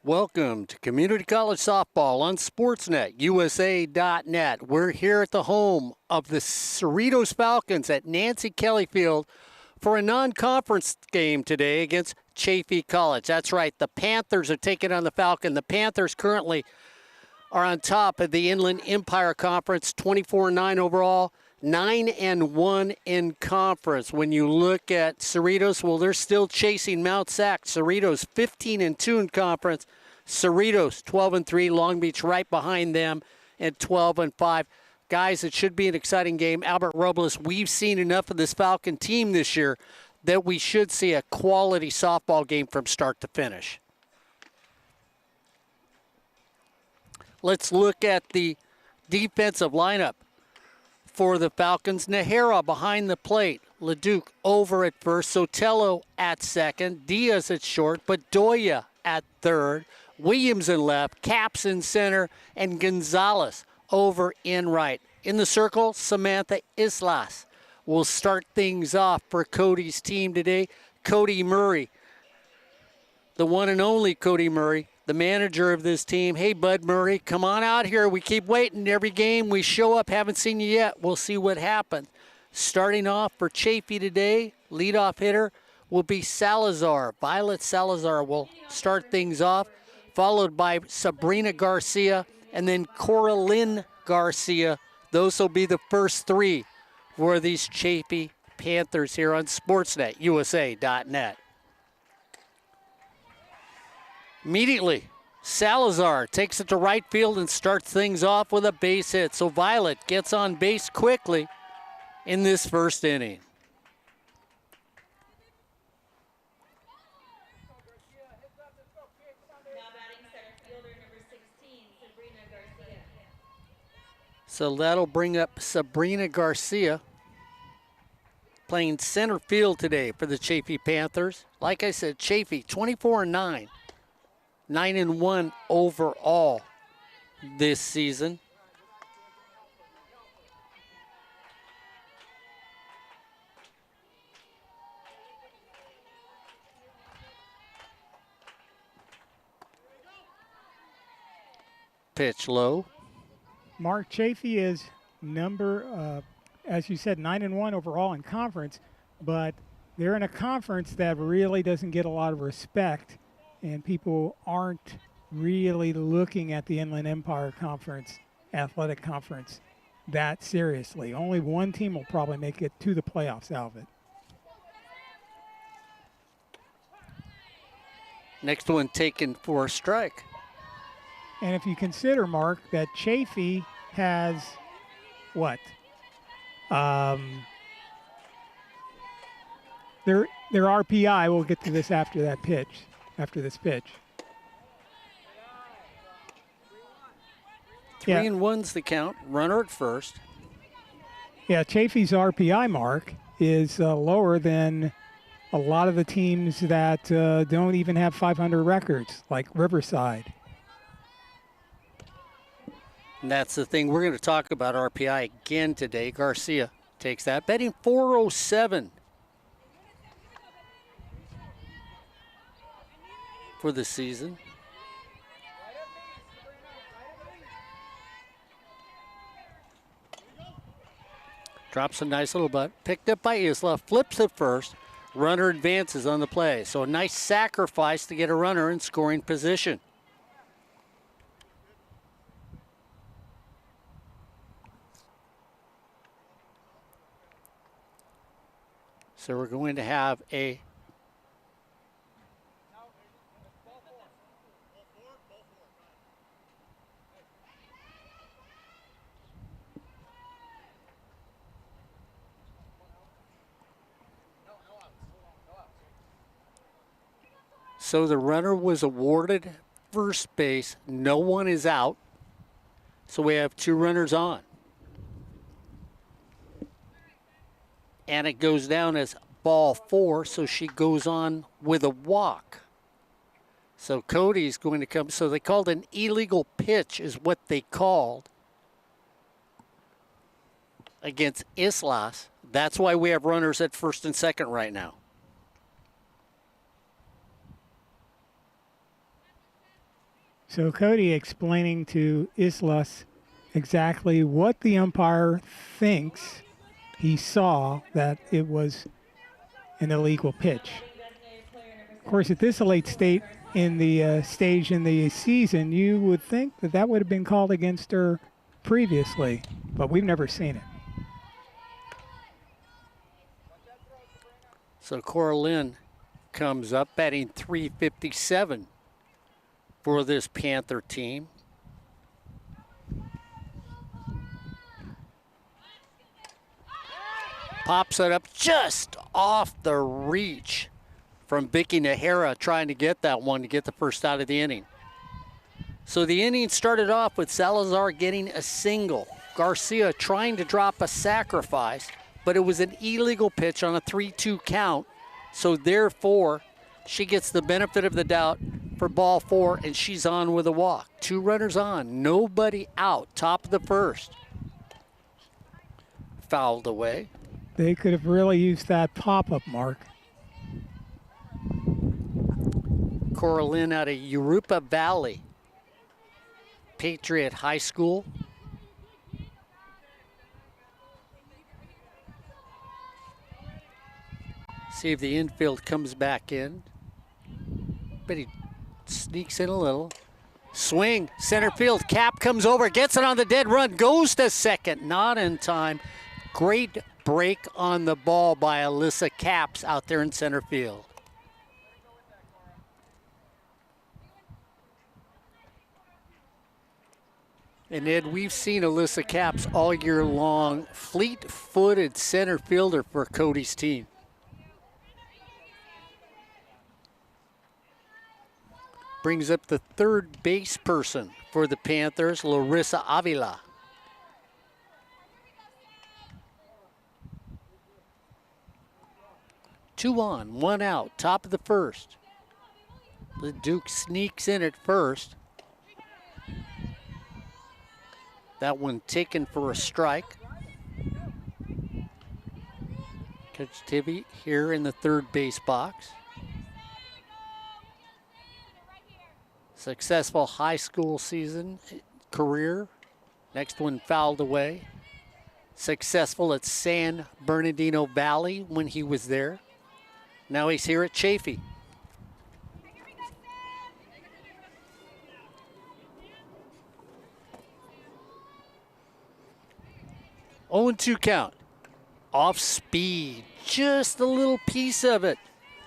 Welcome to Community College Softball on Sportsnet, USA.net. We're here at the home of the Cerritos Falcons at Nancy Kelly Field for a non-conference game today against Chaffey College. That's right, the Panthers are taking on the Falcon. The Panthers currently are on top of the Inland Empire Conference, 24-9 overall, 9-1 in conference. When you look at Cerritos, well, they're still chasing Mount Sac. Cerritos 15-2 in conference. Cerritos 12-3. Long Beach right behind them at 12-5. Guys, it should be an exciting game. Albert Robles, we've seen enough of this Falcon team this year that we should see a quality softball game from start to finish. Let's look at the defensive lineup for the Falcons. Nahara behind the plate. Leduc over at first. Sotelo at second. Diaz at short. Bedoya at third. Williams in left. Caps in center. And Gonzalez over in right. In the circle, Samantha Islas will start things off for Cody's team today. Cody Murray, the one and only Cody Murray, the manager of this team. Hey, Bud Murray, come on out here. We keep waiting every game. We show up, haven't seen you yet. We'll see what happens. Starting off for Chaffey today, leadoff hitter will be Salazar. Violet Salazar will start things off, followed by Sabrina Garcia and then Coraline Garcia. Those will be the first three for these Chaffey Panthers here on Sportsnet, USA.net. Immediately, Salazar takes it to right field and starts things off with a base hit. So Violet gets on base quickly in this first inning. So that'll bring up Sabrina Garcia playing center field today for the Chaffey Panthers. Like I said, Chaffey 24-9. 9-1 overall this season. Pitch low. Mark, Chaffey is as you said, 9-1 overall in conference, but they're in a conference that really doesn't get a lot of respect. And people aren't really looking at the Inland Empire Conference, Athletic Conference, that seriously. Only one team will probably make it to the playoffs out of it. Next one taken for a strike. And if you consider, Mark, that Chaffey has what? Their RPI, we'll get to this after this pitch. 3-1's the count. Runner at first. Yeah, Chaffey's RPI mark is lower than a lot of the teams that don't even have 500 records, like Riverside. And that's the thing. We're going to talk about RPI again today. Garcia takes that. Betting 407 for the season. Drops a nice little butt. Picked up by Isla. Flips it first. Runner advances on the play. So a nice sacrifice to get a runner in scoring position. So we're going to have a So the runner was awarded first base. No one is out. So we have two runners on. And it goes down as ball 4, so she goes on with a walk. So Cody's going to come. So they called an illegal pitch is what they called against Islas. That's why we have runners at first and second right now. So Cody explaining to Islas exactly what the umpire thinks he saw, that it was an illegal pitch. Of course, at this late stage in the season, you would think that that would have been called against her previously, but we've never seen it. So Cora Lynn comes up batting .357 for this Panther team. Pops it up just off the reach from Vicky Nahara, trying to get that one to get the first out of the inning. So the inning started off with Salazar getting a single. Garcia trying to drop a sacrifice, but it was an illegal pitch on a 3-2 count. So therefore, she gets the benefit of the doubt for ball 4, and she's on with a walk. 2 runners on, nobody out, top of the first. Fouled away. They could have really used that pop-up, Mark. Cora Lynn out of Europa Valley, Patriot High School. See if the infield comes back in. But he sneaks in a little. Swing, center field, Cap comes over, gets it on the dead run, goes to second, not in time. Great break on the ball by Alyssa Capps out there in center field. And Ed, we've seen Alyssa Capps all year long, fleet-footed center fielder for Cody's team. Brings up the third base person for the Panthers, Larissa Avila. Two on, 1 out, top of the first. The Duke sneaks in at first. That one taken for a strike. Catch Tibby here in the third base box. Successful high school season career. Next one fouled away. Successful at San Bernardino Valley when he was there. Now he's here at Chaffey. Oh, 2 count. Off speed. Just a little piece of it.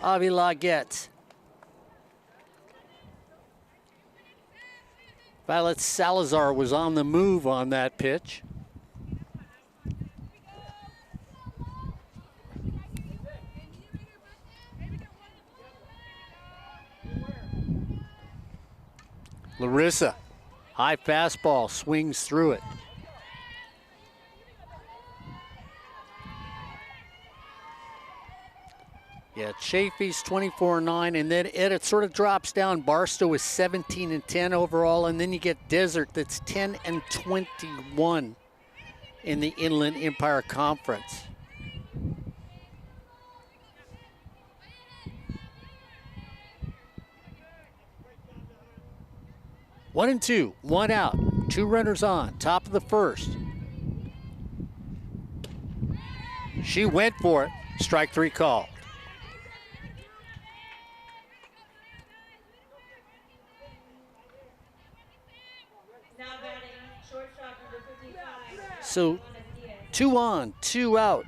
Avila gets. Violet Salazar was on the move on that pitch. Larissa, high fastball, swings through it. Yeah, Chaffey's 24-9, and then it sort of drops down. Barstow is 17-10 overall, and then you get Desert that's 10-21 in the Inland Empire Conference. One and two, 1 out, 2 runners on, top of the first. She went for it, strike 3 call. So 2 on, 2 out.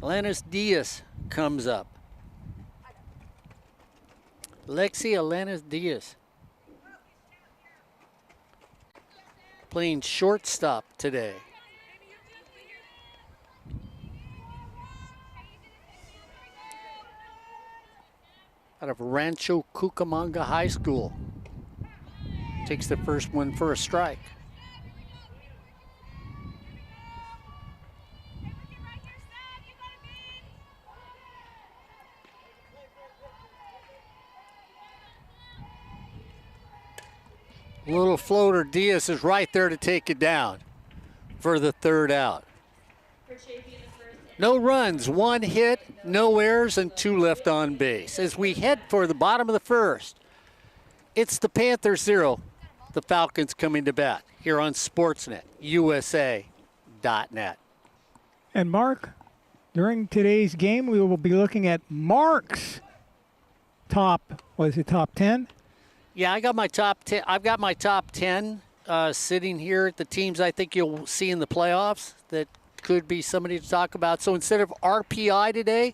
Alanis Diaz comes up. Lexi Alanis Diaz. Playing shortstop today. Out of Rancho Cucamonga High School. Takes the first one for a strike. Little floater, Diaz is right there to take it down for the 3rd out. No runs, 1 hit, no errors, and 2 left on base. As we head for the bottom of the first, It's the Panthers 0, the Falcons coming to bat here on Sportsnet, USA.net. And Mark, during today's game, we will be looking at Mark's top 10? Yeah, I got my top 10. I've got my top 10 sitting here. The teams I think you'll see in the playoffs that could be somebody to talk about. So instead of RPI today,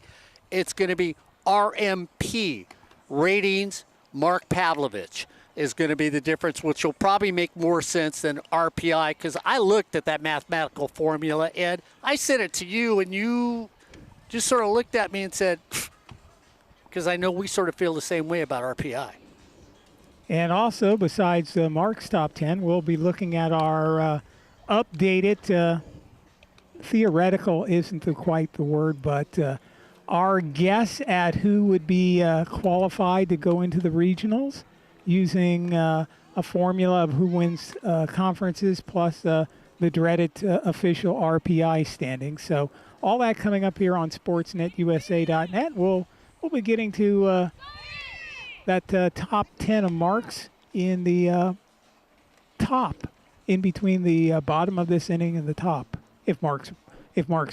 it's going to be RMP, ratings. Mark Pavlovich is going to be the difference, which will probably make more sense than RPI, because I looked at that mathematical formula, Ed. I sent it to you, and you just sort of looked at me and said, because I know we sort of feel the same way about RPI. And also, besides Mark's top 10, we'll be looking at our updated, theoretical isn't quite the word, but our guess at who would be qualified to go into the regionals using a formula of who wins conferences plus the dreaded official RPI standings. So all that coming up here on SportsNetUSA.net. We'll be getting to that top 10 of Marks in the top, in between the bottom of this inning and the top, if Mark's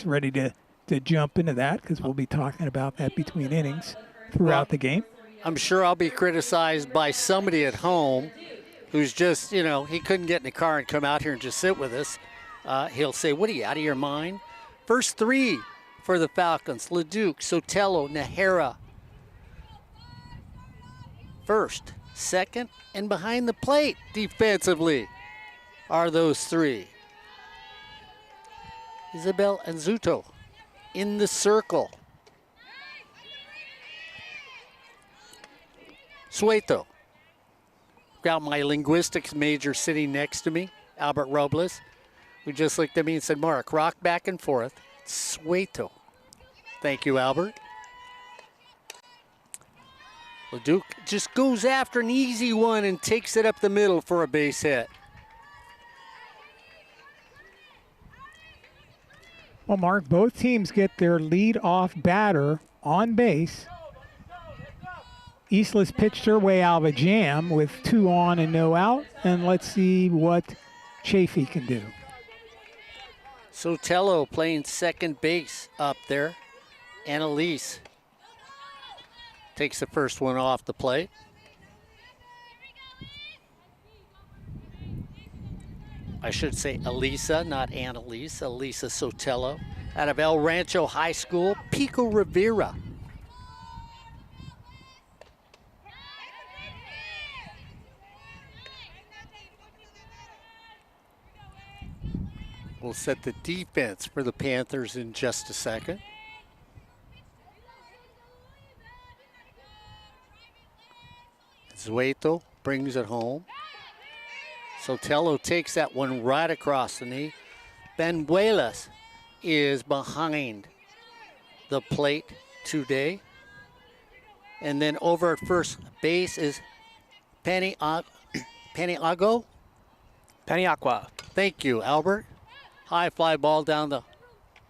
ready to jump into that, because we'll be talking about that between innings throughout the game. I'm sure I'll be criticized by somebody at home who's just, he couldn't get in the car and come out here and just sit with us. He'll say, what are you, out of your mind? First three for the Falcons: Leduc, Sotelo, Nahara. First, second, and behind the plate defensively are those three. Isabel and Zuto in the circle. Sueto. Got my linguistics major sitting next to me, Albert Robles, who just looked at me and said, Mark, rock back and forth. Sueto. Thank you, Albert. Leduc just goes after an easy one and takes it up the middle for a base hit. Well, Mark, both teams get their lead-off batter on base. Eastla's pitched her way out of a jam with 2 on and no out, and let's see what Chaffey can do. Sotelo playing second base up there. Annalise takes the first one off the plate. I should say Elisa, not Annalise. Elisa Sotelo out of El Rancho High School, Pico Rivera. We'll set the defense for the Panthers in just a second. Zueto brings it home. Sotelo takes that one right across the knee. Benuelas is behind the plate today. And then over at first base is Paniagua. Thank you, Albert. High fly ball down the,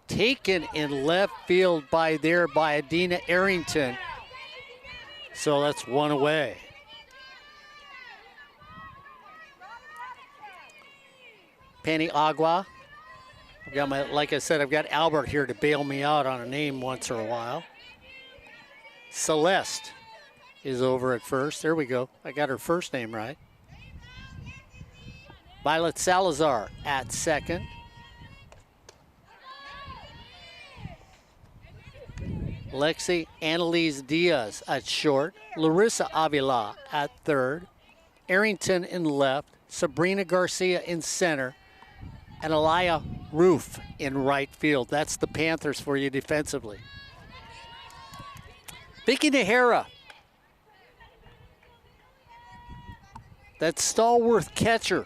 taken in left field by Adina Arrington. So that's one away. Paniagua. Like I said, I've got Albert here to bail me out on a name once in a while. Celeste is over at first. There we go. I got her first name right. Violet Salazar at second. Lexi Annalise Diaz at short. Larissa Avila at third. Arrington in left. Sabrina Garcia in center. And Aaliyah Roof in right field. That's the Panthers for you defensively. Vicky Nahara. That stalwart catcher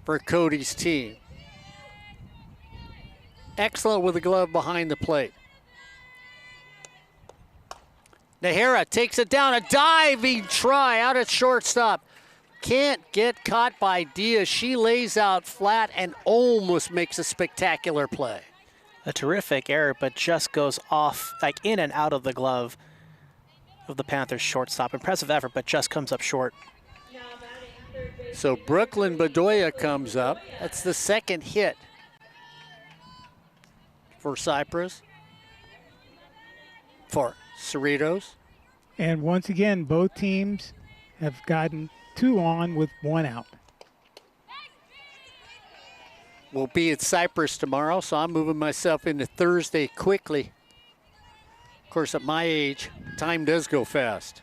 for Cody's team. Excellent with the glove behind the plate. Nahara takes it down, a diving try out at shortstop. Can't get caught by Diaz. She lays out flat and almost makes a spectacular play. A terrific error, but just goes off, like in and out of the glove. of the Panthers shortstop. Impressive effort, but just comes up short. So Brooklyn Bedoya comes up. That's the second hit for Cypress, for Cerritos. And once again, both teams have gotten 2 on with 1 out. We'll be at Cypress tomorrow, so I'm moving myself into Thursday quickly. Of course, at my age, time does go fast.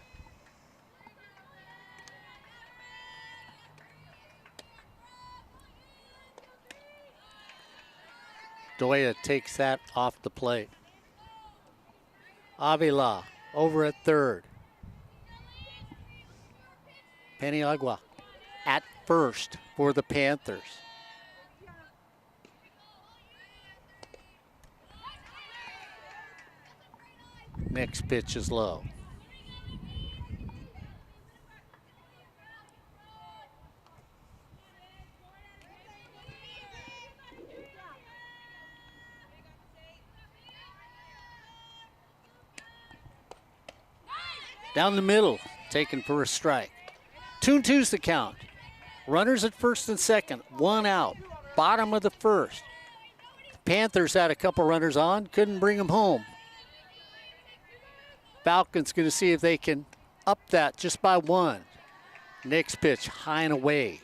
Doya takes that off the plate. Avila over at third. Paniagua at first for the Panthers. Next pitch is low. Down the middle, taken for a strike. 2-2's the count. Runners at first and second, 1 out. Bottom of the first. The Panthers had a couple runners on, couldn't bring them home. Falcons going to see if they can up that just by 1. Next pitch, high and away.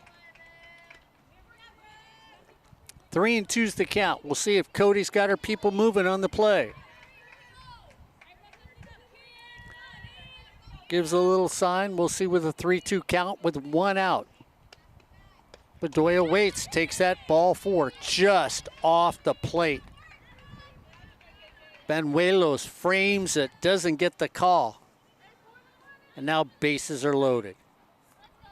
3-2's the count. We'll see if Cody's got her people moving on the play. Gives a little sign. We'll see with a 3-2 count with 1 out. Bedoya waits, takes that ball 4 just off the plate. Banuelos frames it, doesn't get the call. And now bases are loaded.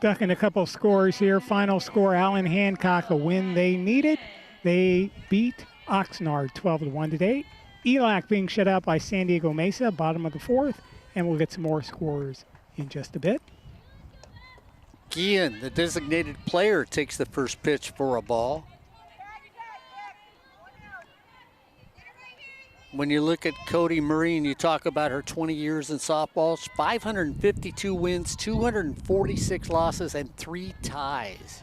Ducking a couple scores here. Final score, Allen Hancock, a win they needed. They beat Oxnard 12-1 today. ELAC being shut out by San Diego Mesa, bottom of the 4th. And we'll get some more scores in just a bit. Guillen, the designated player, takes the first pitch for a ball. When you look at Cody Murray and you talk about her 20 years in softball, 552 wins, 246 losses, and 3 ties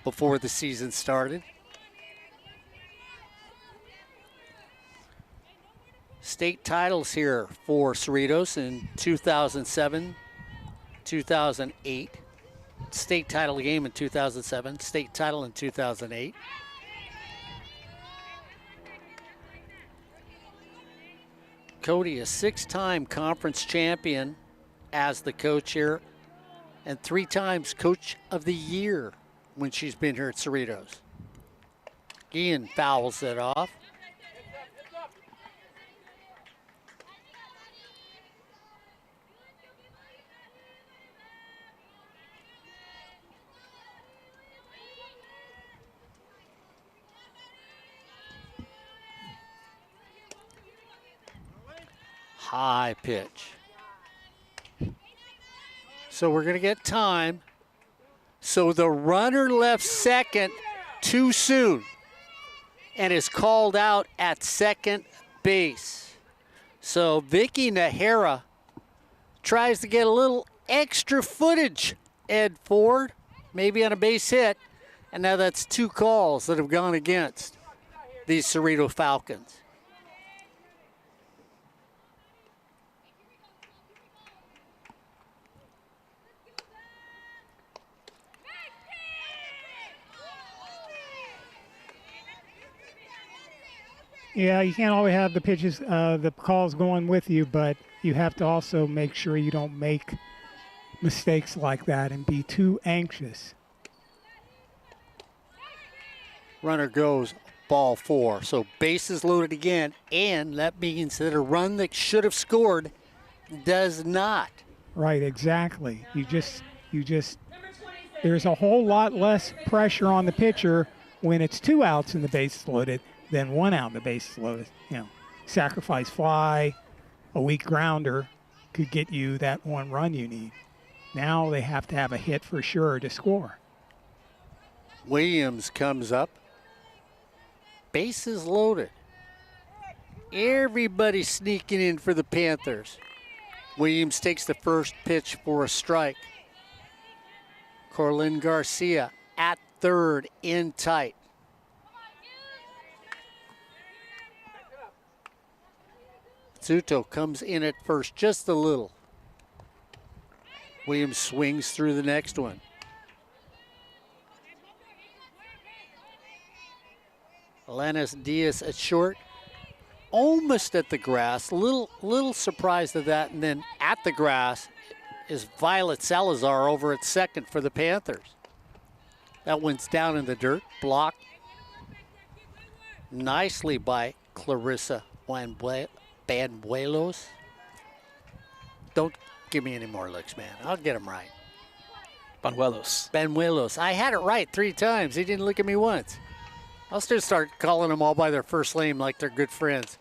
before the season started. State titles here for Cerritos in 2007, 2008. State title game in 2007, state title in 2008. Cody, a 6-time conference champion as the coach here, and 3 times coach of the year when she's been here at Cerritos. Guillen fouls it off. High pitch. So we're going to get time. So the runner left second too soon and is called out at second base. So Vicky Nahara tries to get a little extra footage, Ed Ford, maybe on a base hit. And now that's 2 calls that have gone against these Cerritos Falcons. Yeah, you can't always have the pitches, the calls going with you, but you have to also make sure you don't make mistakes like that and be too anxious. Runner goes, ball 4. So bases loaded again, and that means that a run that should have scored does not. Right, exactly. You just, there's a whole lot less pressure on the pitcher when it's 2 outs and the bases loaded than 1 out and the bases loaded. You know, sacrifice fly, a weak grounder could get you that 1 run you need. Now they have to have a hit for sure to score. Williams comes up. Bases loaded. Everybody sneaking in for the Panthers. Williams takes the first pitch for a strike. Corlin Garcia at third, in tight. Zuto comes in at first just a little. Williams swings through the next one. Alanis Diaz at short, almost at the grass. Little surprised at that, and then at the grass is Violet Salazar over at second for the Panthers. That one's down in the dirt, blocked nicely by Clarissa Banuelos. Don't give me any more looks, man. I'll get them right. Banuelos. I had it right 3 times. He didn't look at me once. I'll still start calling them all by their first name like they're good friends.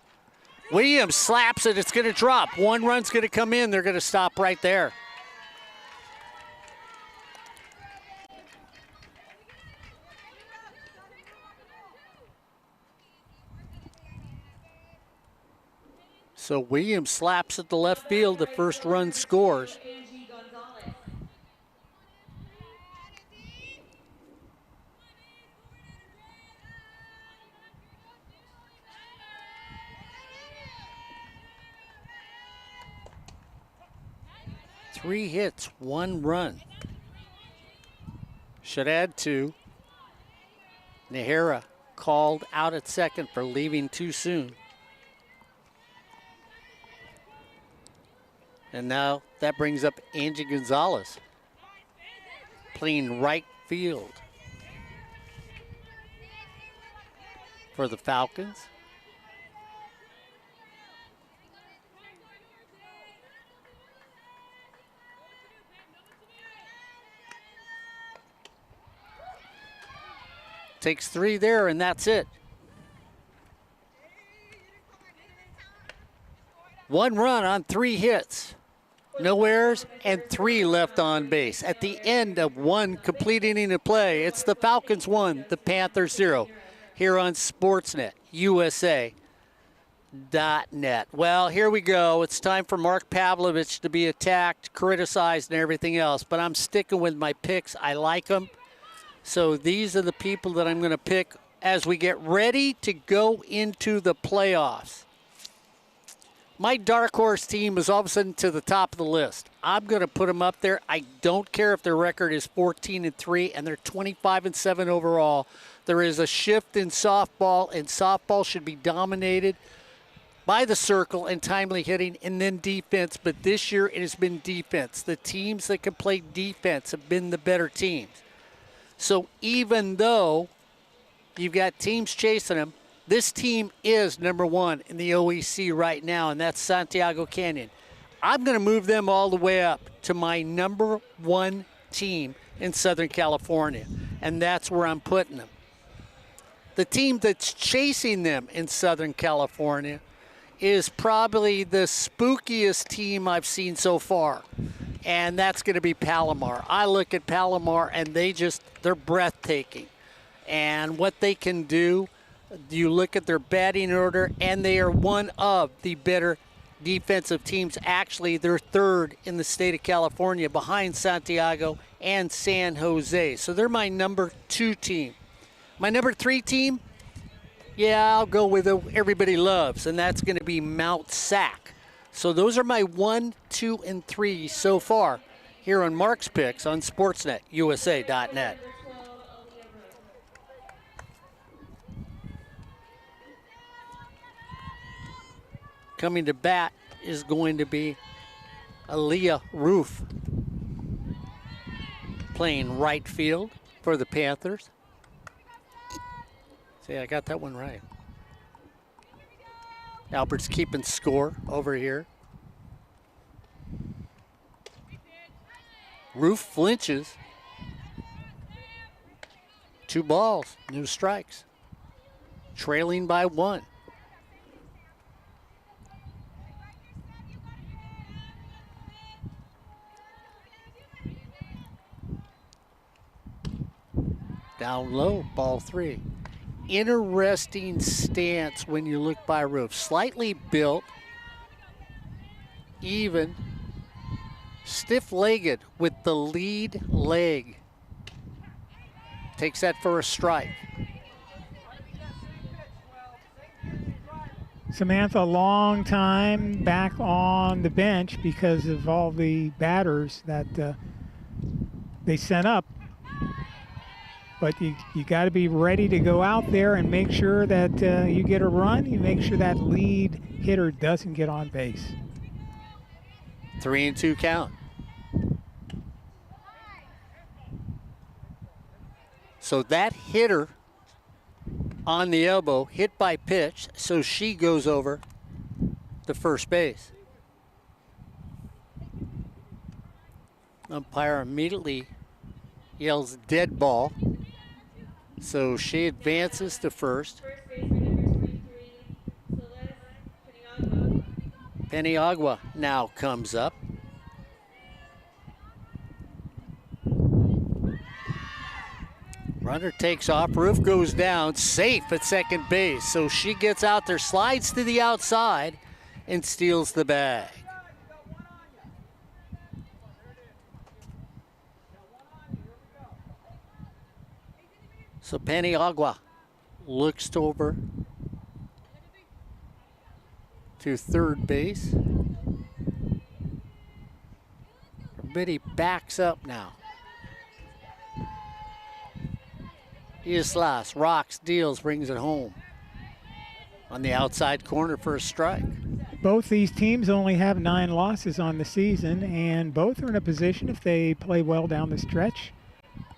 Williams slaps it. It's going to drop. 1 run's going to come in. They're going to stop right there. So Williams slaps at the left field. The first run scores. Three hits, 1 run. Should add 2. Nahara called out at second for leaving too soon. And now that brings up Angie Gonzalez, playing right field for the Falcons. Takes 3 there, and that's it. 1 run on 3 hits. No errors and 3 left on base. At the end of 1 complete inning of play, it's the Falcons 1, the Panthers 0, here on Sportsnet, USA.net. Well, here we go. It's time for Mark Pavlovich to be attacked, criticized, and everything else. But I'm sticking with my picks. I like them. So these are the people that I'm going to pick as we get ready to go into the playoffs. My dark horse team is all of a sudden to the top of the list. I'm going to put them up there. I don't care if their record is 14-3 and they're 25-7 overall. There is a shift in softball, and softball should be dominated by the circle and timely hitting and then defense. But this year it has been defense. The teams that can play defense have been the better teams. So even though you've got teams chasing them, this team is number 1 in the OEC right now, and that's Santiago Canyon. I'm going to move them all the way up to my number 1 team in Southern California, and that's where I'm putting them. The team that's chasing them in Southern California is probably the spookiest team I've seen so far, and that's going to be Palomar. I look at Palomar, and they're breathtaking. And what they can do, you look at their batting order, and they are one of the better defensive teams. Actually, they're 3rd in the state of California behind Santiago and San Jose. So they're my number 2 team. My number 3 team, yeah, I'll go with everybody loves, and that's going to be Mount Sac. So those are my 1, 2, and 3 so far here on Mark's Picks on Sportsnet, USA.net. Coming to bat is going to be Aaliyah Roof, playing right field for the Panthers. See, I got that one right. Albert's keeping score over here. Roof flinches. 2 balls, no strikes. Trailing by 1. Down low, ball 3. Interesting stance when you look by Roof. Slightly built, even, Stiff-legged with the lead leg. Takes that for a strike. Samantha, a long time back on the bench because of all the batters that they sent up. But you got to be ready to go out there and make sure that you get a run. You make sure that lead hitter doesn't get on base. 3-2 count. So that hitter on the elbow, hit by pitch, so she goes over to first base. Umpire immediately yells dead ball. So she advances to first. Paniagua now comes up. Runner takes off, Roof goes down, safe at second base. So she gets out there, slides to the outside, and steals the bag. So Paniagua looks over to third base. Everybody backs up now. Islas rocks, deals, brings it home. On the outside corner for a strike. Both these teams only have 9 losses on the season, and both are in a position, if they play well down the stretch,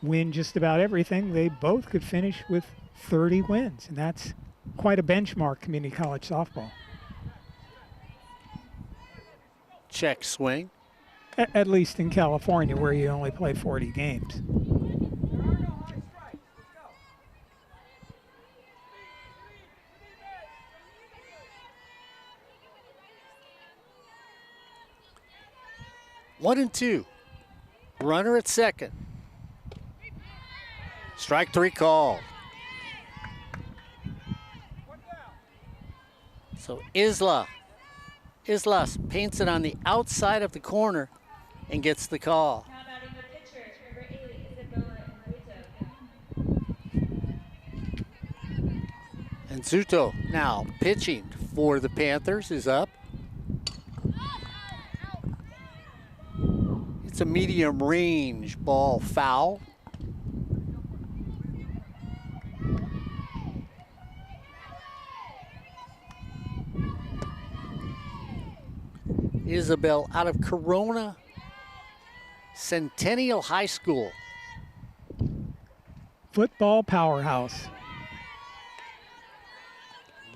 win just about everything, they both could finish with 30 wins, and that's quite a benchmark community college softball. Check swing. At least in California, where you only play 40 games. One and two. Runner at second. Strike 3 called. So Islas paints it on the outside of the corner and gets the call. Now batting the pitcher, number 8, Isabella Enzuto. And Zuto now pitching for the Panthers is up. It's a medium range ball, foul. Isabel out of Corona Centennial High School. Football powerhouse.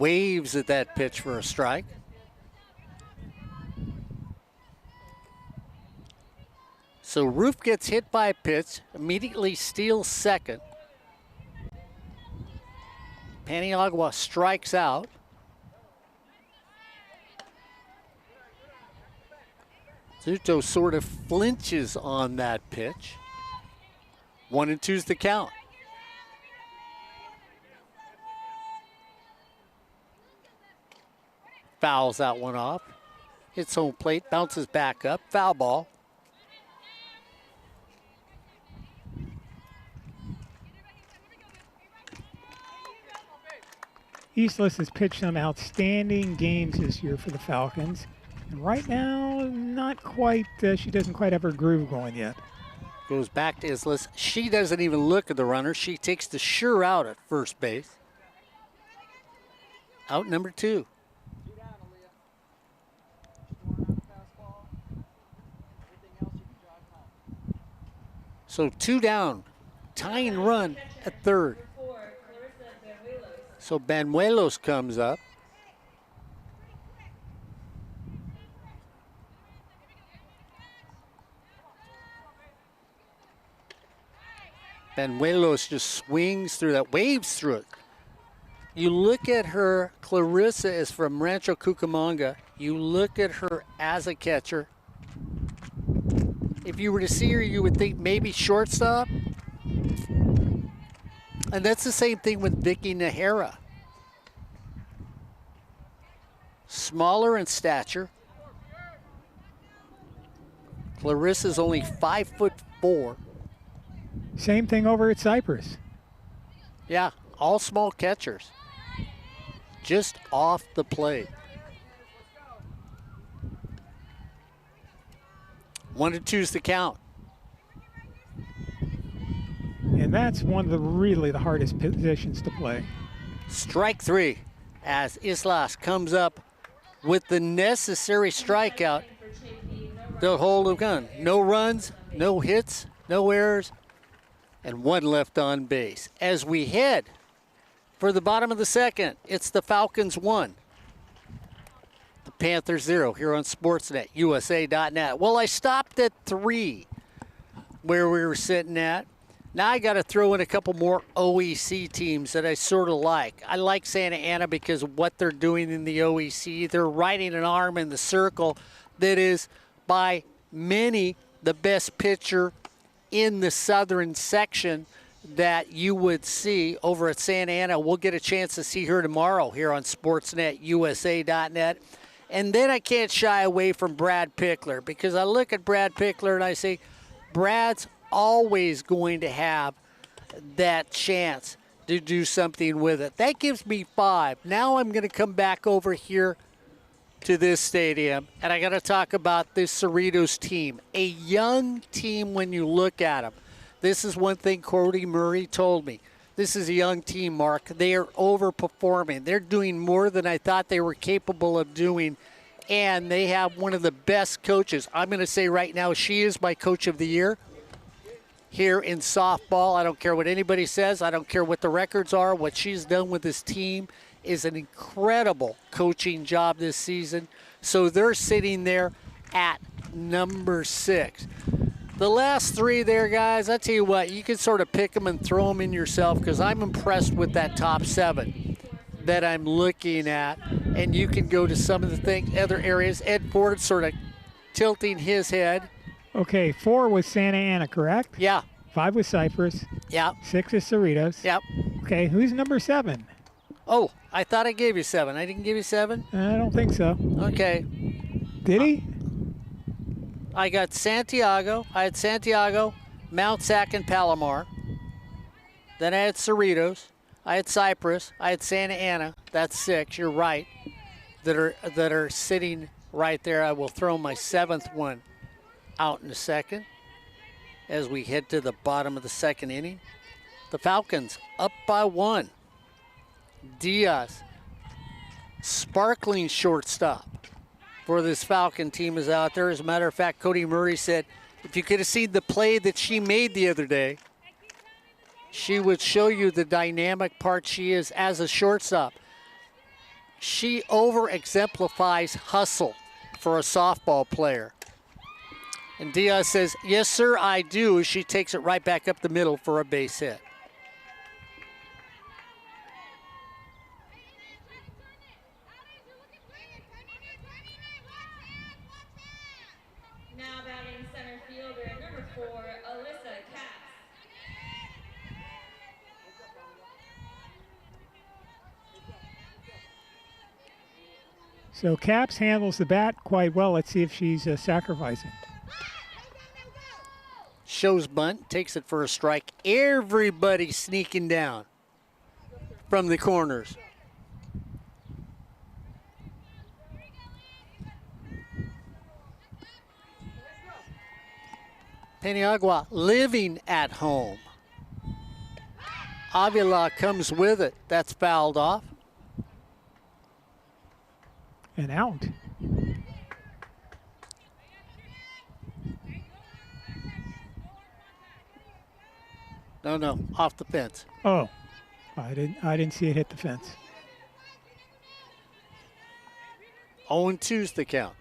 Waves at that pitch for a strike. So Roof gets hit by a pitch, immediately steals second. Paniagua strikes out. Zuto sort of flinches on that pitch. 1-2's the count. Fouls that one off. Hits home plate, bounces back up, foul ball. Islas has pitched some outstanding games this year for the Falcons. And right now, not quite, she doesn't quite have her groove going yet. Goes back to Islas. She doesn't even look at the runner. She takes the sure out at first base. Out number 2. So 2 down, tying run at third. So Banuelos comes up. Banuelos just swings through that, waves through it. You look at her, Clarissa is from Rancho Cucamonga. You look at her as a catcher. If you were to see her, you would think maybe shortstop. And that's the same thing with Vicky Nahara. Smaller in stature. Clarissa's only 5'4". Same thing over at Cypress. Yeah, all small catchers. Just off the plate. 1-2's the count. And that's one of the hardest positions to play. Strike 3 as Islas comes up with the necessary strikeout to hold the gun. No runs, no hits, no errors, and 1 left on base. As we head for the bottom of the second, it's the Falcons 1, the Panthers 0 here on Sportsnet, USA.net. Well, I stopped at 3 where we were sitting at. Now I got to throw in a couple more OEC teams that I sort of like. I like Santa Ana because of what they're doing in the OEC. They're riding an arm in the circle that is, by many, the best pitcher in the southern section that you would see over at Santa Ana. We'll get a chance to see her tomorrow here on Sportsnet, USA.net. And then I can't shy away from Brad Pickler because I look at Brad Pickler and I say, Brad's always going to have that chance to do something with it. That gives me 5. Now I'm going to come back over here to this stadium, and I got to talk about this Cerritos team. A young team when you look at them. This is one thing Cody Murray told me. This is a young team, Mark. They are overperforming. They're doing more than I thought they were capable of doing, and they have one of the best coaches. I'm going to say right now she is my coach of the year here in softball. I don't care what anybody says. I don't care what the records are. What she's done with this team is an incredible coaching job this season. So they're sitting there at number 6. The last 3 there, guys, I tell you what, you can sort of pick them and throw them in yourself because I'm impressed with that top 7 that I'm looking at. And you can go to some of the other areas. Ed Ford sort of tilting his head. Okay, 4 was Santa Ana, correct? Yeah. 5 was Cypress. Yeah. 6 is Cerritos. Yep. Okay, who's number 7? Oh, I thought I gave you 7. I didn't give you 7? I don't think so. Okay. Did he? I got Santiago. I had Santiago, Mount Sac, and Palomar. Then I had Cerritos. I had Cypress. I had Santa Ana. That's 6. You're right. That are sitting right there. I will throw my 7th one out in a second as we head to the bottom of the second inning. The Falcons up by 1. Diaz, sparkling shortstop for this Falcon team, is out there. As a matter of fact, Cody Murray said if you could have seen the play that she made the other day, she would show you the dynamic part she is as a shortstop. She over-exemplifies hustle for a softball player. And Diaz says, yes, sir, I do. She takes it right back up the middle for a base hit. Now batting center fielder, number 4, Alyssa Cass. So Caps handles the bat quite well. Let's see if she's sacrificing. Shows bunt, takes it for a strike. Everybody sneaking down from the corners. Paniagua living at home. Avila comes with it. That's fouled off. And out. No, off the fence. Oh, I didn't see it hit the fence. 0-2's the count.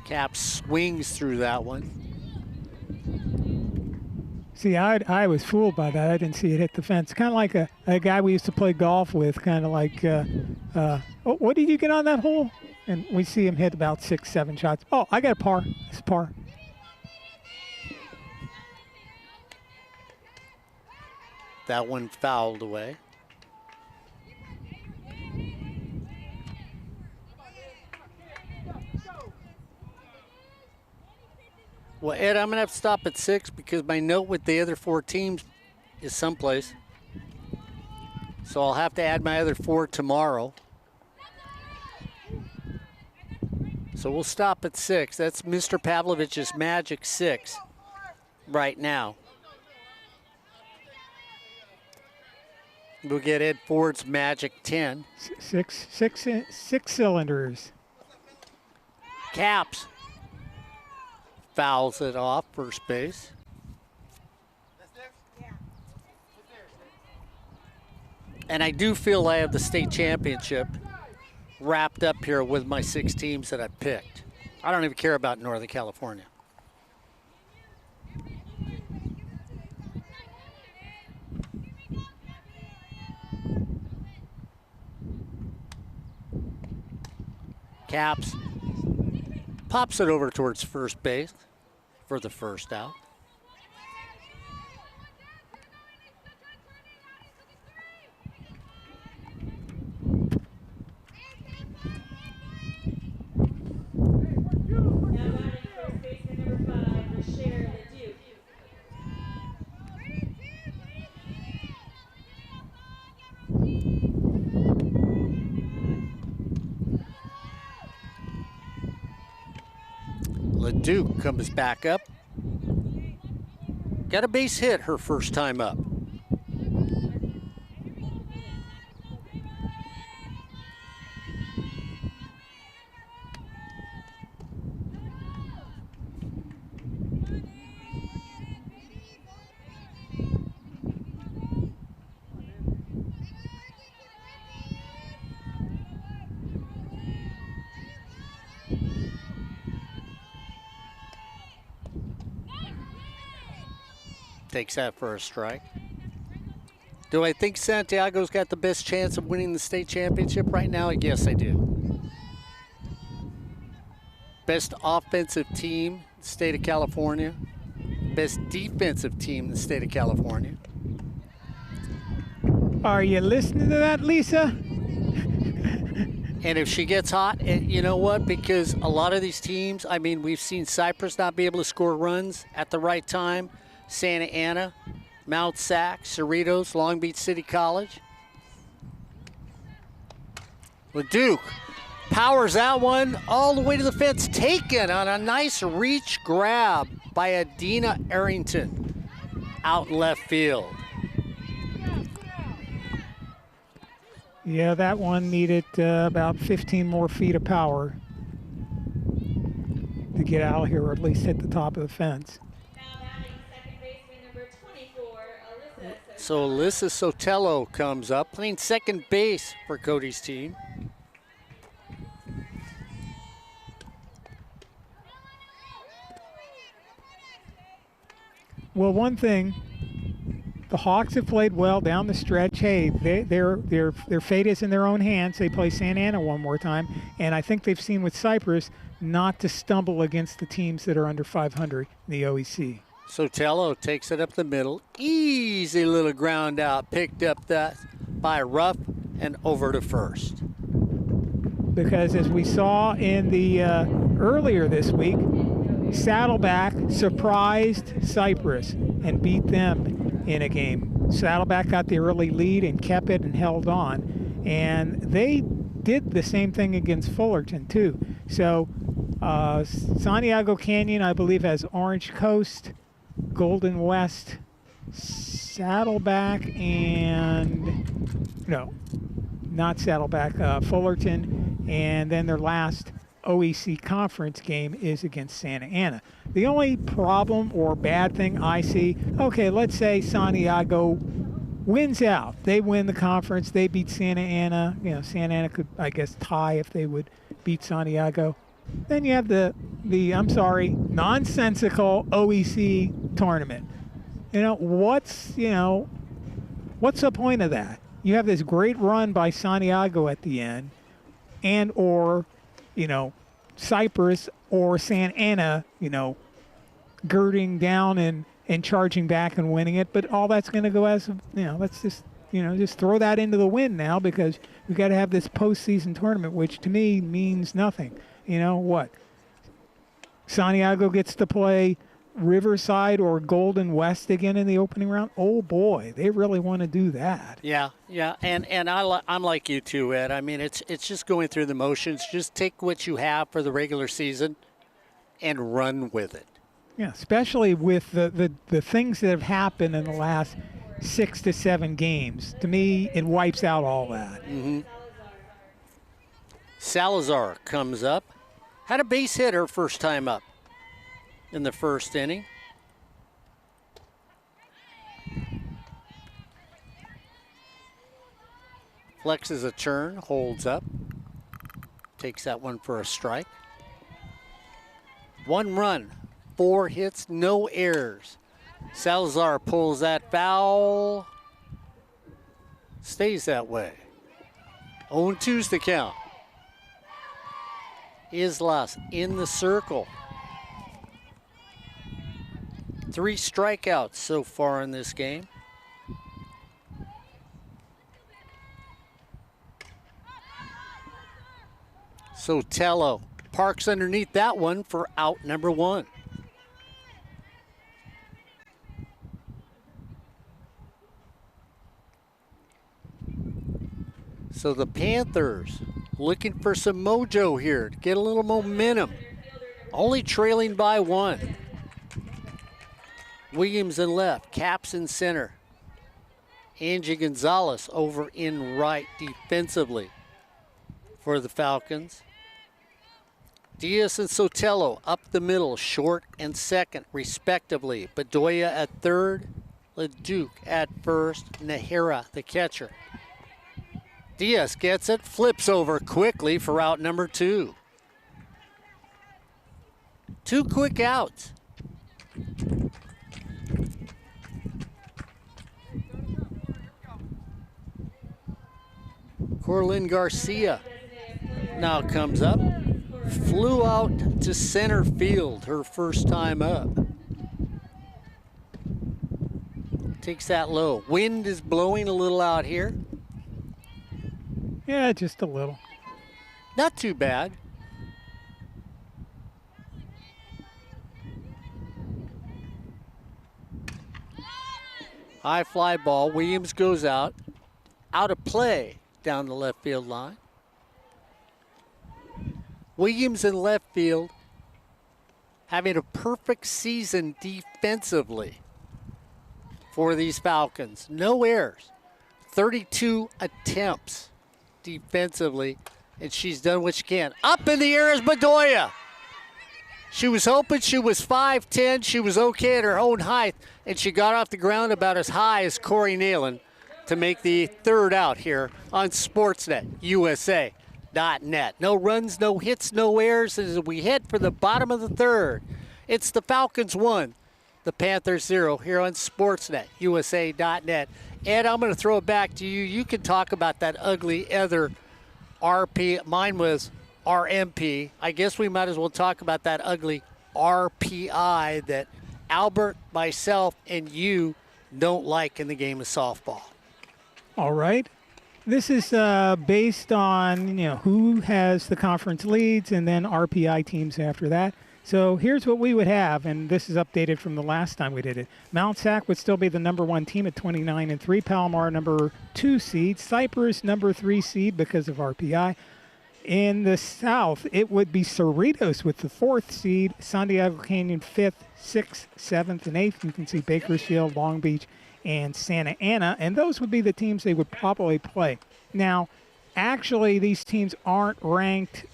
Cap swings through that one. See, I was fooled by that. I didn't see it hit the fence. Kind of like a guy we used to play golf with, kind of like, oh, what did you get on that hole? And we see him hit about 6, 7 shots. Oh, I got a par. It's a par. That one fouled away. Well, Ed, I'm going to have to stop at 6 because my note with the other 4 teams is someplace. So I'll have to add my other 4 tomorrow. So we'll stop at 6. That's Mr. Pavlovich's magic 6 right now. We'll get Ed Ford's magic 10. Six cylinders. Caps fouls it off first base. And I do feel I have the state championship wrapped up here with my 6 teams that I picked. I don't even care about Northern California. Caps pops it over towards first base for the first out. Now batting first baseman number 5, Rashir Leduc. Leduc comes back up. Got a base hit her first time up. Takes that for a strike. Do I think Santiago's got the best chance of winning the state championship right now? Yes, I do. Best offensive team, state of California. Best defensive team in the state of California. Are you listening to that, Lisa? And if she gets hot, you know what? Because a lot of these teams, I mean, we've seen Cypress not be able to score runs at the right time. Santa Ana, Mount Sac, Cerritos, Long Beach City College. Leduc powers that one all the way to the fence. Taken on a nice reach grab by Adina Arrington out in left field. Yeah, that one needed about 15 more feet of power to get out of here, or at least hit the top of the fence. So Alyssa Sotelo comes up, playing second base for Cody's team. Well, one thing, the Hawks have played well down the stretch. Hey, their fate is in their own hands. They play Santa Ana one more time, and I think they've seen with Cypress not to stumble against the teams that are under 500 in the OEC. Sotelo takes it up the middle. Easy little ground out. Picked up that by Ruff and over to first. Because as we saw in the earlier this week, Saddleback surprised Cypress and beat them in a game. Saddleback got the early lead and kept it and held on. And they did the same thing against Fullerton too. So Santiago Canyon, I believe, has Orange Coast, Golden West, Saddleback, and no, not Saddleback, Fullerton, and then their last OEC conference game is against Santa Ana. The only problem or bad thing I see, okay, let's say Santiago wins out. They win the conference, they beat Santa Ana. You know, Santa Ana could, I guess, tie if they would beat Santiago. Then you have the nonsensical OEC tournament. What's the point of that? You have this great run by Santiago at the end, and or, Cypress or Santa Ana, girding down and charging back and winning it. But all that's going to go as, let's just throw that into the wind now, because we've got to have this postseason tournament, which to me means nothing. Santiago gets to play Riverside or Golden West again in the opening round, oh boy, they really want to do that. Yeah, and I'm like you too, Ed. I mean, it's just going through the motions. Just take what you have for the regular season and run with it. Yeah, especially with the things that have happened in the last 6 to 7 games. To me, it wipes out all that. Mm-hmm. Salazar comes up. Had a base hit her first time up in the first inning. Flexes a turn, holds up. Takes that one for a strike. 1 run, 4 hits, no errors. Salazar pulls that foul. Stays that way. 0-2's the count. Islas in the circle. 3 strikeouts so far in this game. Sotelo parks underneath that one for out number 1. So the Panthers looking for some mojo here to get a little momentum. Only trailing by 1. Williams in left, Caps in center. Angie Gonzalez over in right defensively for the Falcons. Diaz and Sotelo up the middle, short and second respectively. Bedoya at third, Leduc at first, Nahera the catcher. Diaz gets it, flips over quickly for out number 2. 2 quick outs. Corlin Garcia now comes up. Flew out to center field her first time up. Takes that low. Wind is blowing a little out here. Yeah, just a little. Not too bad. High fly ball. Williams goes out. Out of play down the left field line. Williams in left field having a perfect season defensively for these Falcons. No errors. 32 attempts defensively, and she's done what she can. Up in the air is Bedoya. She was hoping she was 5'10". She was okay at her own height, and she got off the ground about as high as Corey Nalen to make the third out here on Sportsnet USA.net. No runs, no hits, no errors as we head for the bottom of the third. It's the Falcons 1, the Panthers 0 here on Sportsnet USA.net. Ed, I'm going to throw it back to you. You can talk about that ugly other RP. Mine was RMP. I guess we might as well talk about that ugly RPI that Albert, myself, and you don't like in the game of softball. All right. This is based on, who has the conference leads and then RPI teams after that. So here's what we would have, and this is updated from the last time we did it. Mount Sac would still be the number 1 team at 29-3. Palomar number 2 seed. Cypress number 3 seed because of RPI. In the South, it would be Cerritos with the 4th seed. San Diego Canyon 5th, 6th, 7th, and 8th. You can see Bakersfield, Long Beach, and Santa Ana, and those would be the teams they would probably play. Now, actually, these teams aren't ranked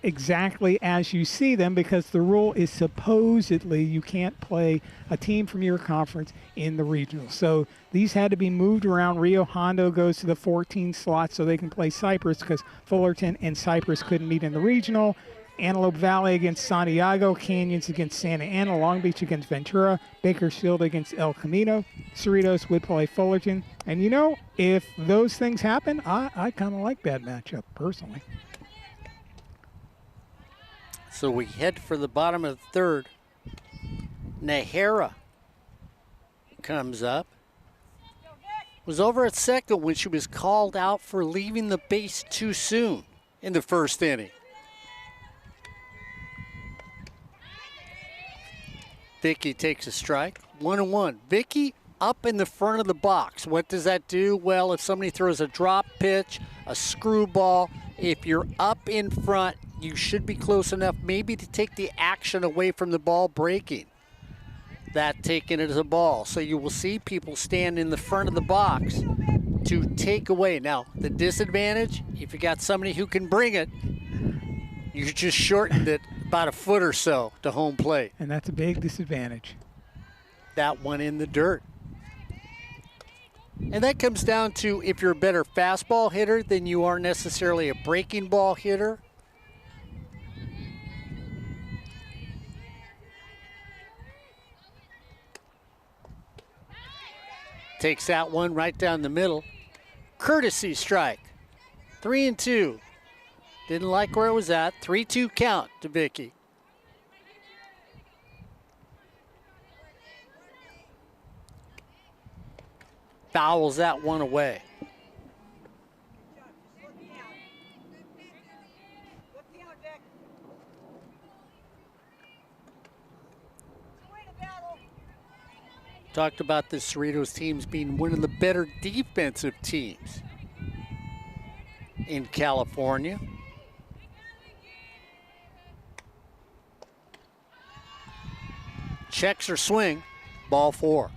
exactly as you see them because the rule is supposedly you can't play a team from your conference in the regional. So these had to be moved around. Rio Hondo goes to the 14 slot so they can play Cypress because Fullerton and Cypress couldn't meet in the regional. Antelope Valley against Santiago, Canyons against Santa Ana, Long Beach against Ventura, Bakersfield against El Camino. Cerritos would play Fullerton. And if those things happen, I kind of like that matchup personally. So we head for the bottom of the third. Nahera comes up. Was over at second when she was called out for leaving the base too soon in the first inning. Vicky takes a strike. 1-1. Vicky up in the front of the box. What does that do? Well, if somebody throws a drop pitch, a screwball, if you're up in front, you should be close enough maybe to take the action away from the ball breaking. That taking it as a ball. So you will see people stand in the front of the box to take away. Now, the disadvantage, if you got somebody who can bring it, you just shortened it about a foot or so to home plate. And that's a big disadvantage. That one in the dirt. And that comes down to if you're a better fastball hitter than you are necessarily a breaking ball hitter. Takes that one right down the middle. Courtesy strike. 3-2. Didn't like where it was at. 3-2 count to Vicky. Fouls that one away. Talked about the Cerritos teams being one of the better defensive teams in California. Checks her swing, ball 4.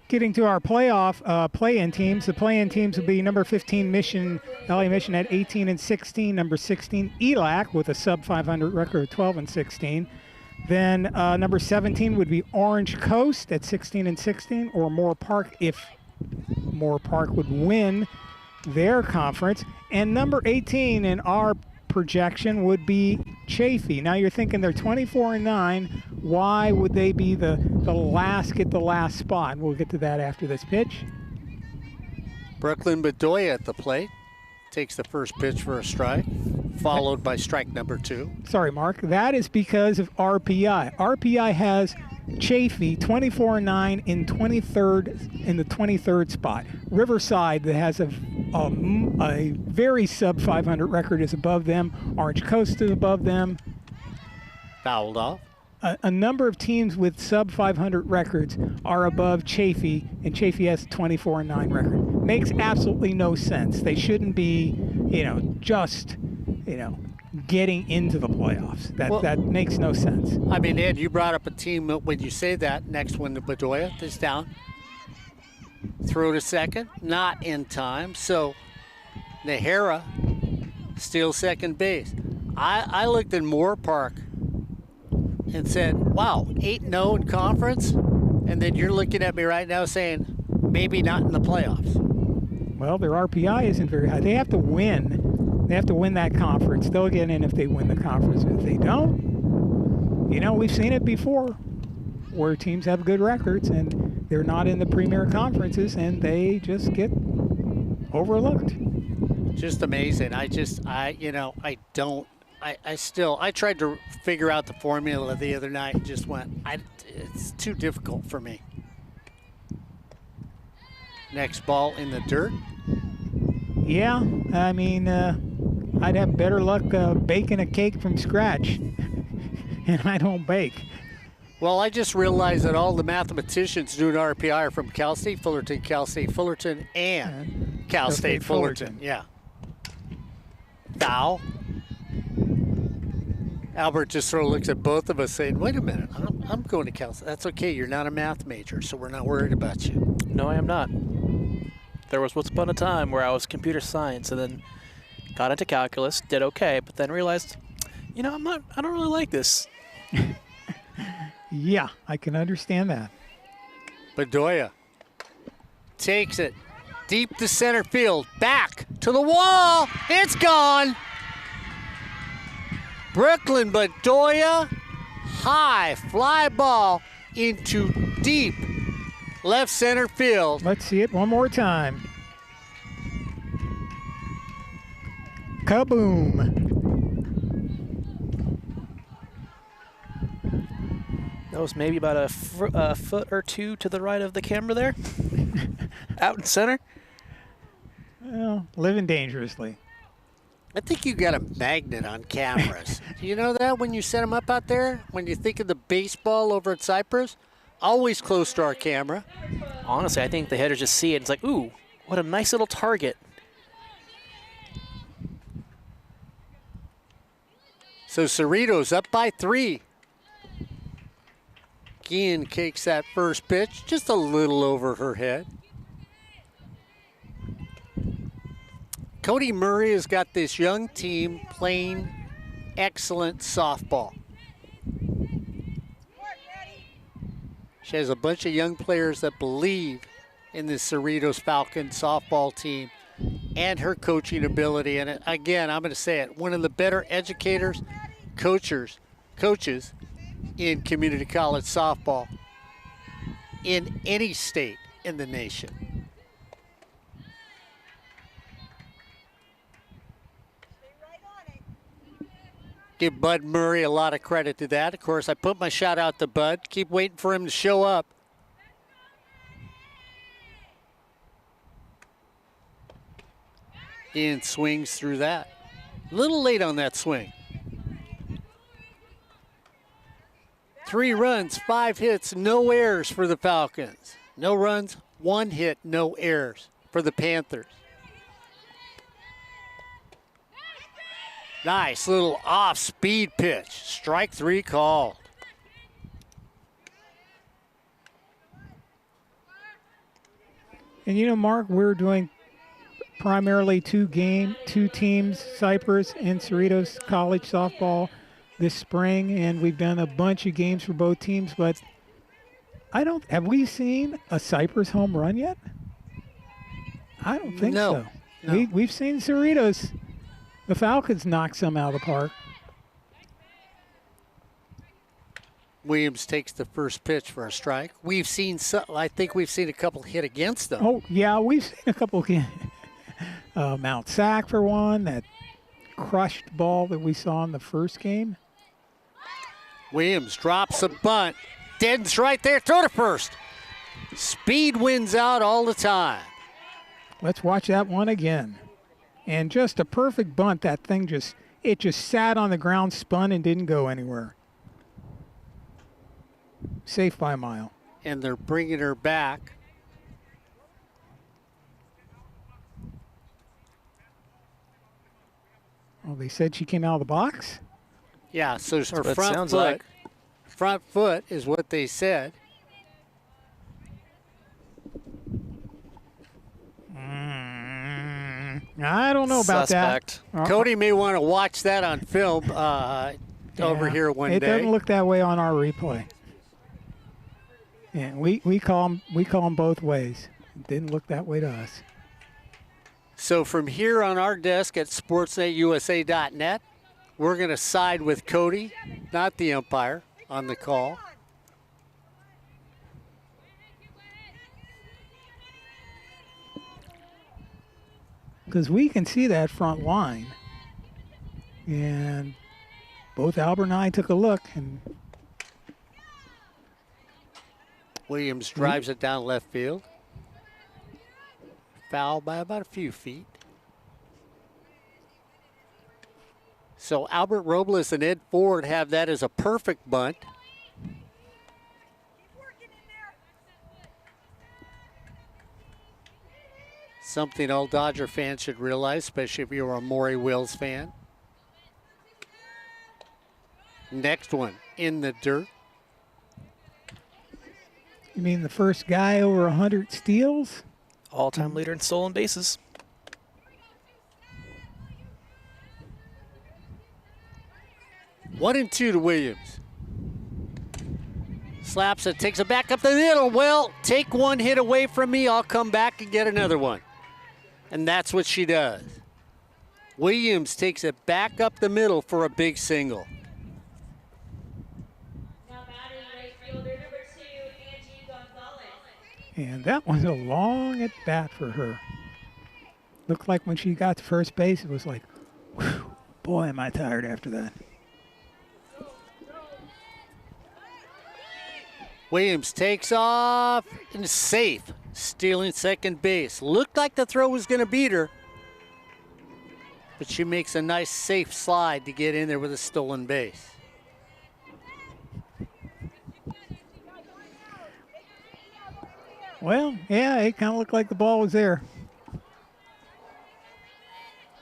Getting to our playoff play-in teams, the play-in teams will be number 15 Mission, LA Mission at 18-16, number 16 ELAC with a sub 500 record of 12-16. Then number 17 would be Orange Coast at 16-16, or Moore Park if Moore Park would win their conference. And number 18 in our projection would be Chaffey. Now you're thinking they're 24-9. Why would they be the last, get the last spot? We'll get to that after this pitch. Brooklyn Bedoya at the plate. Takes the first pitch for a strike, followed by strike number 2. Sorry, Mark. That is because of RPI. RPI has Chaffey 24-9 in 23rd in the 23rd spot. Riverside, that has a very sub 500 record, is above them. Orange Coast is above them. Fouled off. A number of teams with sub 500 records are above Chaffey, and Chaffey has a 24-9 record. Makes absolutely no sense. They shouldn't be, just, getting into the playoffs. That makes no sense. I mean, Ed, you brought up a team when you say that. Next one to Bedoya is down. Throw to second, not in time. So Nahara steals second base. I looked at Moore Park and said, wow, 8-0 in conference? And then you're looking at me right now saying, maybe not in the playoffs. Well, their RPI isn't very high. They have to win. They have to win that conference. They'll get in if they win the conference. If they don't, we've seen it before where teams have good records and they're not in the premier conferences and they just get overlooked. Just amazing. I tried to figure out the formula the other night and just went, it's too difficult for me. Next ball in the dirt. Yeah, I mean, I'd have better luck baking a cake from scratch, and I don't bake. Well, I just realized that all the mathematicians doing RPI are from Cal State Fullerton, and Cal State Fullerton. Yeah. Foul. Albert just sort of looks at both of us saying, wait a minute, I'm going to Cal State. That's okay, you're not a math major, so we're not worried about you. No, I am not. There was once upon a time where I was computer science and then got into calculus, did okay, but then realized, I don't really like this. Yeah, I can understand that. Bedoya takes it deep to center field, back to the wall. It's gone. Brooklyn Bedoya, high fly ball into deep left center field. Let's see it one more time. Kaboom. That was maybe about a foot or two to the right of the camera there. Out in center. Well, living dangerously. I think you got a magnet on cameras. Do you know that when you set them up out there? When you think of the baseball over at Cypress, always close to our camera. Honestly, I think the hitters just see it. It's like, ooh, what a nice little target. So Cerritos up by 3. Guillen kicks that first pitch just a little over her head. Cody Murray has got this young team playing excellent softball. She has a bunch of young players that believe in the Cerritos Falcons softball team and her coaching ability. And again, I'm going to say it, one of the better educators, coaches in community college softball in any state in the nation. Give Bud Murray a lot of credit to that. Of course, I put my shout out to Bud. Keep waiting for him to show up. And swings through that. A little late on that swing. 3 runs, 5 hits, no errors for the Falcons. No runs, 1 hit, no errors for the Panthers. Nice little off-speed pitch. Strike 3 called. And you know, Mark, we're doing primarily two teams, Cypress and Cerritos College softball this spring, and we've done a bunch of games for both teams, but have we seen a Cypress home run yet? I don't think so. No. We've seen Cerritos. The Falcons knocked some out of the park. Williams takes the first pitch for a strike. I think we've seen a couple hit against them. Oh, yeah, we've seen a couple. Mount Sac for one, that crushed ball that we saw in the first game. Williams drops a bunt. Denton's right there. Throw to first. Speed wins out all the time. Let's watch that one again. And just a perfect bunt. That thing just sat on the ground, spun, and didn't go anywhere. Safe by a mile. And they're bringing her back. Oh, they said she came out of the box? Yeah, so her what it front sounds foot. like. Front foot is what they said. I don't know about Suspect. that. Cody may want to watch that on film over here one day. It doesn't look that way on our replay. Yeah, we call them both ways. It didn't look that way to us. So from here on our desk at sportsnetusa.net, we're going to side with Cody, not the umpire, on the call. Because we can see that front line. And both Albert and I took a look, and Williams drives it down left field. Foul by about a few feet. So Albert Robles and Ed Ford have that as a perfect bunt. Something all Dodger fans should realize, especially if you're a Maury Wills fan. Next one, in the dirt. you mean the first guy over 100 steals? All-time leader in stolen bases. One and two to Williams. Slaps it, takes it back up the middle. Well, take one hit away from me, I'll come back and get another one. And that's what she does. Williams takes it back up the middle for a big single. Now batting right fielder number 2, Angie Gonzalez. And that was a long at bat for her. Looked like when she got to first base, it was like, whew, boy, am I tired after that. Williams takes off and is safe, stealing second base. Looked like the throw was going to beat her. but she makes a nice safe slide to get in there with a stolen base. Well, yeah, it kind of looked like the ball was there.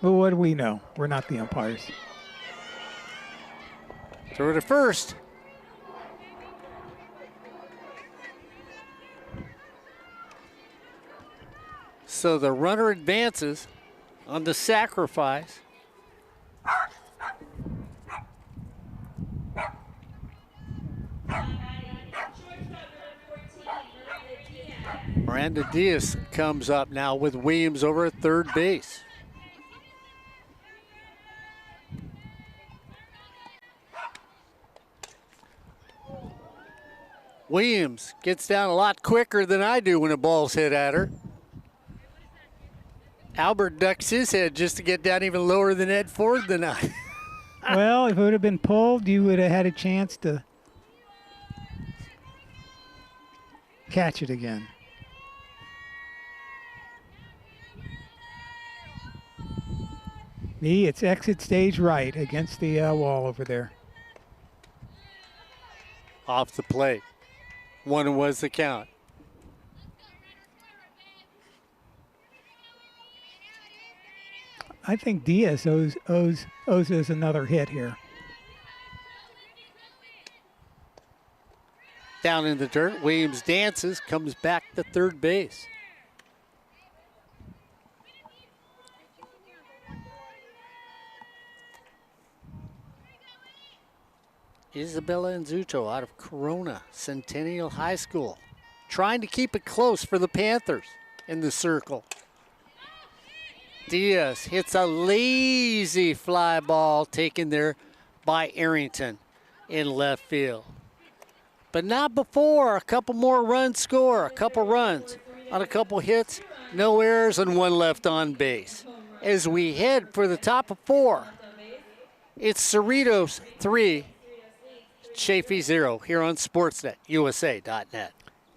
Well, what do we know? We're not the umpires. Throw to first. So the runner advances on the sacrifice. Miranda Diaz comes up now with Williams over at third base. Williams gets down a lot quicker than I do when a ball's hit at her. Albert ducks his head just to get down even lower than Ed Ford than I. Well, if it would have been pulled, you would have had a chance to catch it again. It's exit stage right against the wall over there. Off the plate. 1 was the count. I think Diaz owes us another hit here. Down in the dirt, Williams dances, comes back to third base. Isabella Nzuto out of Corona Centennial High School, trying to keep it close for the Panthers in the circle. Diaz hits a lazy fly ball taken there by Arrington in left field. But not before. A couple more runs score, a couple runs on a couple hits, no errors, and 1 left on base. As we head for the top of 4, it's Cerritos 3, Chaffey 0 here on Sportsnet, USA.net.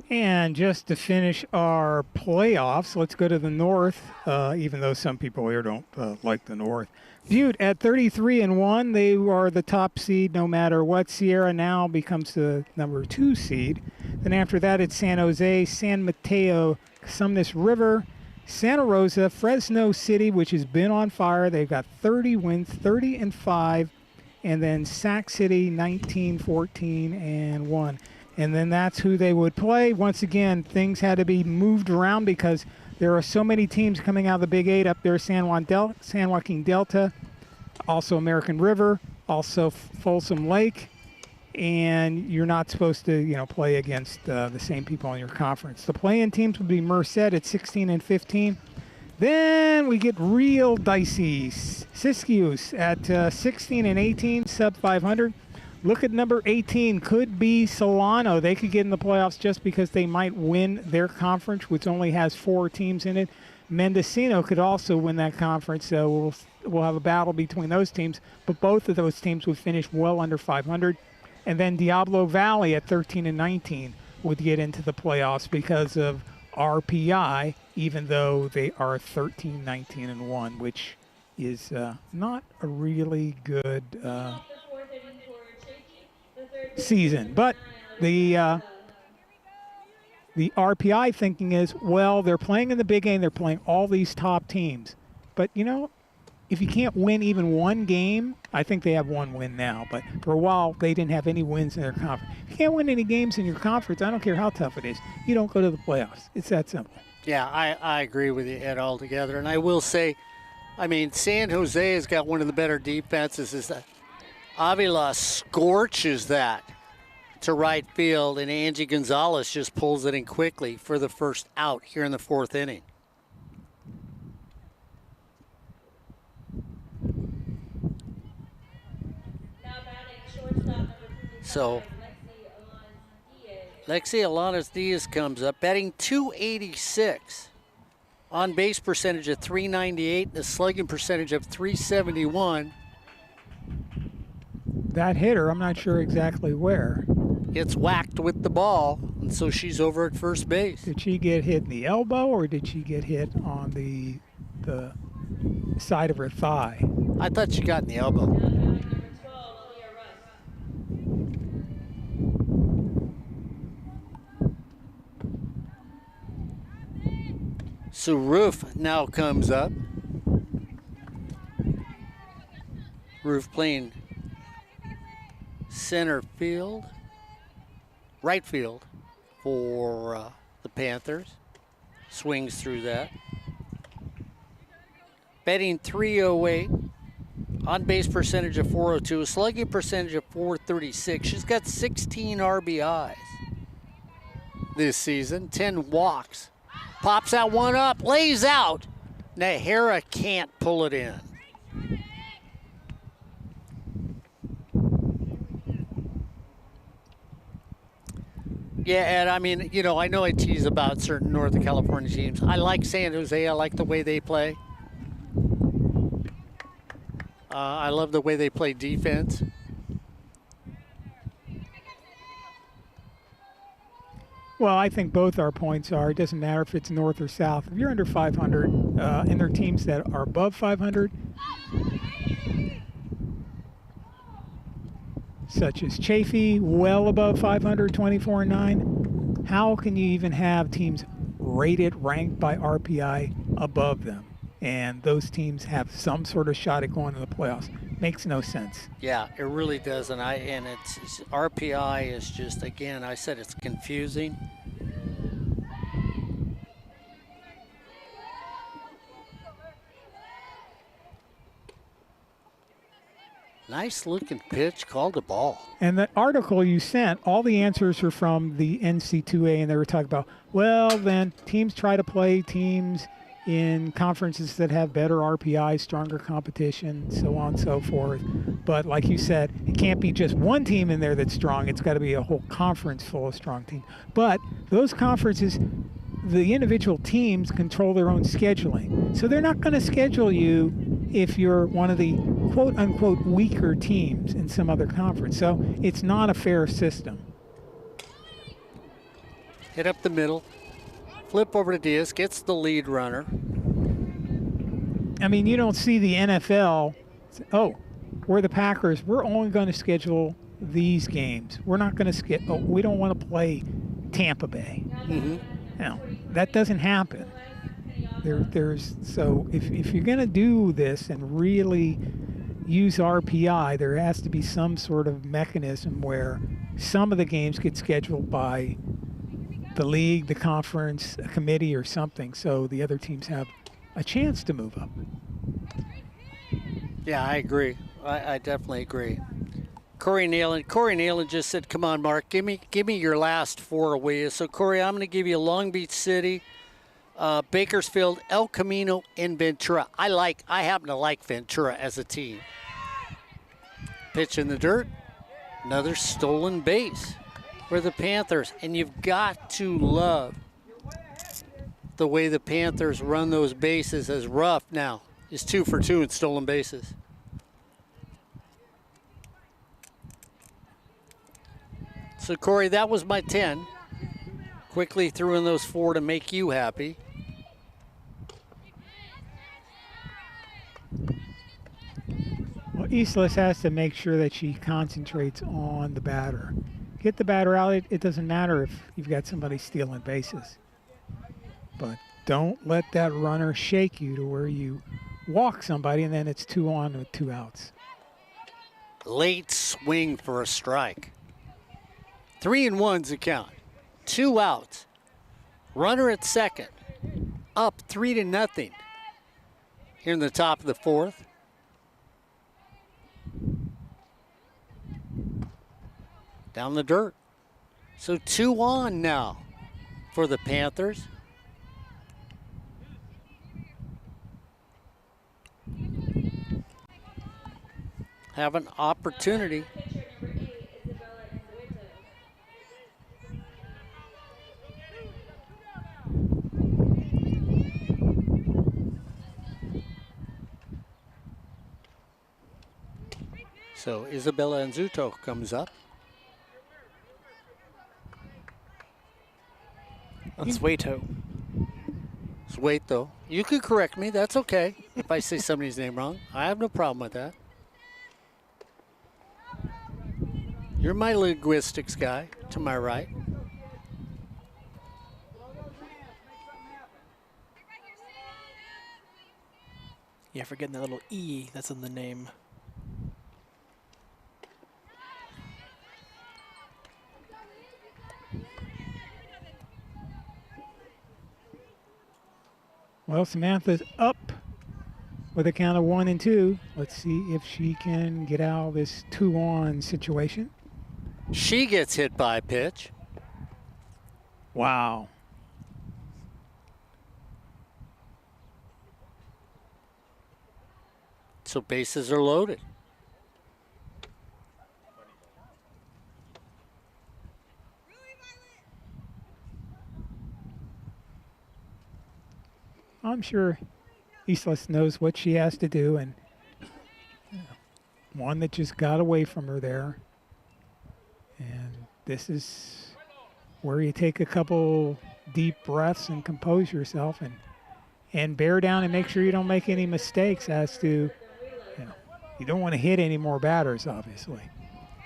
And just to finish our playoffs, let's go to the North, even though some people here don't like the North. Viewed at 33-1, they are the top seed no matter what. Sierra now becomes the number 2 seed. Then after that, it's San Jose, San Mateo, Sumnes River, Santa Rosa, Fresno City, which has been on fire. They've got 30 wins, 30-5. And then Sac City, 19-14-1. And then that's who they would play. Once again, things had to be moved around because there are so many teams coming out of the Big 8 up there. San Joaquin Delta, also American River, also Folsom Lake. And you're not supposed to, play against the same people in your conference. The play-in teams would be Merced at 16-15. Then we get real dicey. Siskiyous at 16-18, sub 500. Look at number 18, could be Solano. They could get in the playoffs just because they might win their conference, which only has 4 teams in it. Mendocino could also win that conference, so we'll have a battle between those teams. But both of those teams would finish well under 500. And then Diablo Valley at 13-19 would get into the playoffs because of RPI, even though they are 13-19-1, which is not a really good season. But the RPI thinking is, well, they're playing in the big game, they're playing all these top teams. But, if you can't win even one game, I think they have 1 win now. But for a while, they didn't have any wins in their conference. If you can't win any games in your conference, I don't care how tough it is, you don't go to the playoffs. It's that simple. Yeah, I agree with you, Ed, altogether. And I will say, San Jose has got one of the better defenses. Is that Avila scorches that to right field, and Angie Gonzalez just pulls it in quickly for the first out here in the 4th inning. So Lexi Alanis Diaz comes up, batting .286, on base percentage of .398, the slugging percentage of .371. That hitter, I'm not sure exactly where. Gets whacked with the ball, and so she's over at first base. Did she get hit in the elbow, or did she get hit on the side of her thigh. I thought she got in the elbow. Number 12, Aaliyah Roof. So Roof now comes up. Roof playing center field, right field for the Panthers. Swings through that. Betting 308. On base percentage of 402. A slugging percentage of 436. She's got 16 RBIs this season. 10 walks. Pops that one up. Lays out. Nahara can't pull it in. Yeah, and I mean, you know, I know I tease about certain Northern California teams. I like San Jose. I like the way they play. I love the way they play defense. Well, I think both our points are, it doesn't matter if it's north or south. If you're under 500, and there are teams that are above 500, such as Chaffey, well above 500, 24-9, how can you even have teams rated, ranked by RPI above them? And those teams have some sort of shot at going to the playoffs. Makes no sense. Yeah, it really does, and it's RPI is just, again, I said it's confusing. Nice looking pitch, called a ball. And the article you sent, all the answers are from the NC2A, and they were talking about, well, then teams try to play teams in conferences that have better RPI, stronger competition, so on and so forth. But like you said, it can't be just one team in there that's strong. It's got to be a whole conference full of strong teams. But those conferences, the individual teams control their own scheduling. So they're not going to schedule you if you're one of the quote-unquote weaker teams in some other conference. So it's not a fair system. Hit up the middle. Flip over to Diaz, gets the lead runner. I mean, you don't see the NFL, oh, we're the Packers. We're only going to schedule these games. We're not going to we don't want to play Tampa Bay. Mm-hmm. No, that doesn't happen. So if you're going to do this and really use RPI, there has to be some sort of mechanism where some of the games get scheduled by the league, the conference, a committee or something, so the other teams have a chance to move up. Yeah, I agree. I definitely agree. Corey Nayland just said, come on, Mark, give me your last four, will you? So, Corey, I'm going to give you Long Beach City, Bakersfield, El Camino, and Ventura. I happen to like Ventura as a team. Pitch in the dirt, another stolen base for the Panthers, and you've got to love the way the Panthers run those bases, as Ruff now is 2 for 2 in stolen bases. So, Corey, that was my 10. Quickly threw in those 4 to make you happy. Well, Islas has to make sure that she concentrates on the batter. Get the batter out. It doesn't matter if you've got somebody stealing bases. But don't let that runner shake you to where you walk somebody and then it's 2 on with 2 outs. Late swing for a strike. 3-1's the count. 2 outs. Runner at second. Up 3-0 here in the top of the 4th. Down the dirt. So 2 on now for the Panthers. Have an opportunity. Pitcher number 8, Isabella Anzueto. So Isabella Anzueto comes up. Anzueto. Wait though. You could correct me. That's okay. If I say somebody's name wrong, I have no problem with that. You're my linguistics guy, to my right. Yeah, forgetting the little E that's in the name. Well, Samantha's up with a count of 1 and 2. Let's see if she can get out of this 2-on situation. She gets hit by a pitch. Wow. So bases are loaded. I'm sure Islas knows what she has to do, and one that just got away from her there. And this is where you take a couple deep breaths and compose yourself and bear down and make sure you don't make any mistakes as to, you don't want to hit any more batters, obviously.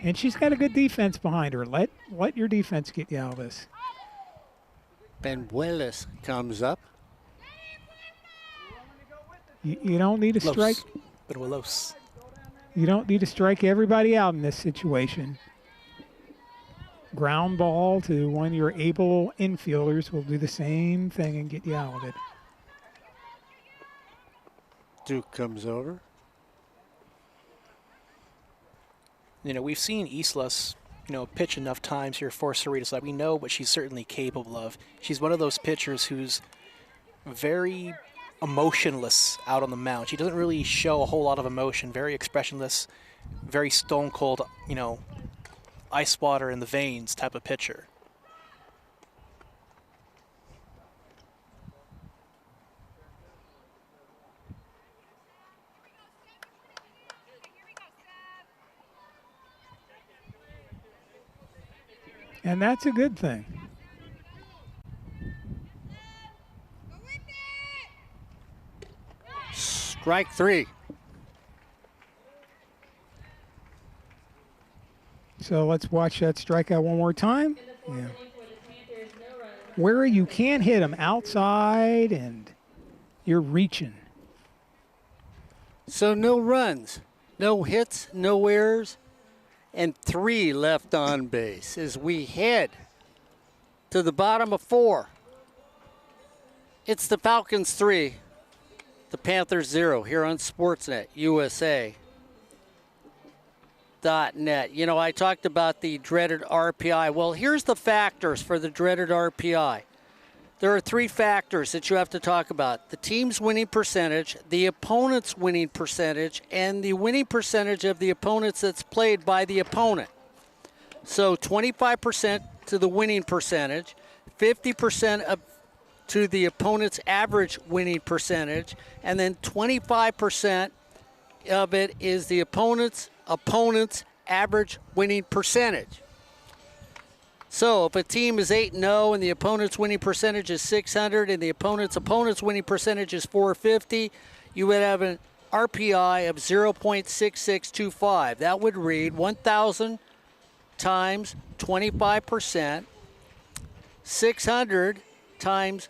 And she's got a good defense behind her. Let your defense get you out of this. Benuelos comes up. You don't need to strike. Benuelos. You don't need to strike everybody out in this situation. Ground ball to one of your able infielders will do the same thing and get you out of it. Duke comes over. We've seen Islas, pitch enough times here for Cerritos that we know what she's certainly capable of. She's one of those pitchers who's very emotionless out on the mound. She doesn't really show a whole lot of emotion, very expressionless, very stone cold, ice water in the veins type of pitcher. And that's a good thing. Strike 3. So let's watch that strikeout one more time. Yeah. Where you can't hit them outside and you're reaching. So no runs, no hits, no errors, and 3 left on base as we head to the bottom of 4. It's the Falcons 3, the Panthers 0 here on Sportsnet USA.net. I talked about the dreaded RPI. Well, here's the factors for the dreaded RPI. There are 3 factors that you have to talk about: the team's winning percentage, the opponent's winning percentage, and the winning percentage of the opponents that's played by the opponent. So 25% to the winning percentage, 50% to the opponent's average winning percentage, and then 25% of it is the opponent's average winning percentage. So if a team is 8-0 and the opponent's winning percentage is 600 and the opponent's winning percentage is 450, you would have an RPI of 0.6625. That would read 1,000 times 25%, 600 times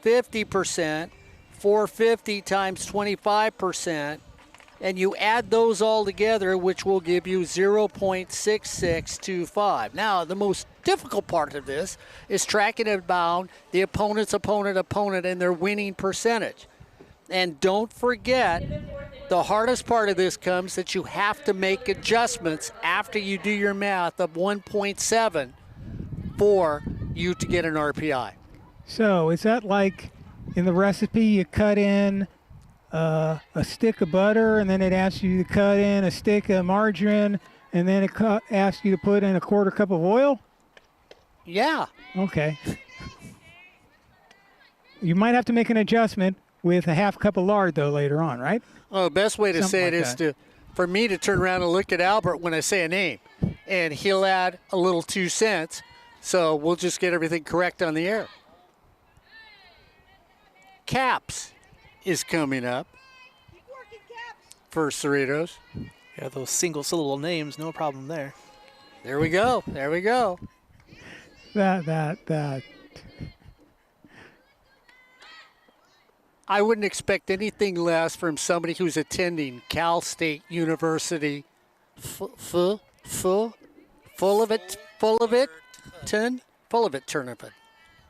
50%, 450 times 25%, and you add those all together, which will give you 0.6625. Now, the most difficult part of this is tracking down the opponent's opponent, and their winning percentage. And don't forget, the hardest part of this comes that you have to make adjustments after you do your math of 1.7 for you to get an RPI. So is that like in the recipe you cut in a stick of butter, and then it asks you to cut in a stick of margarine, and then it asks you to put in a quarter cup of oil? Yeah. Okay. You might have to make an adjustment with a half cup of lard, though, later on, right? Well, the best way to Something say it like is for me to turn around and look at Albert when I say a name, and he'll add a little 2 cents, so we'll just get everything correct on the air. Caps is coming up. for Cerritos. Yeah, those single syllable names, no problem there. There we go. There we go. That. I wouldn't expect anything less from somebody who's attending Cal State University. Full of it tournament.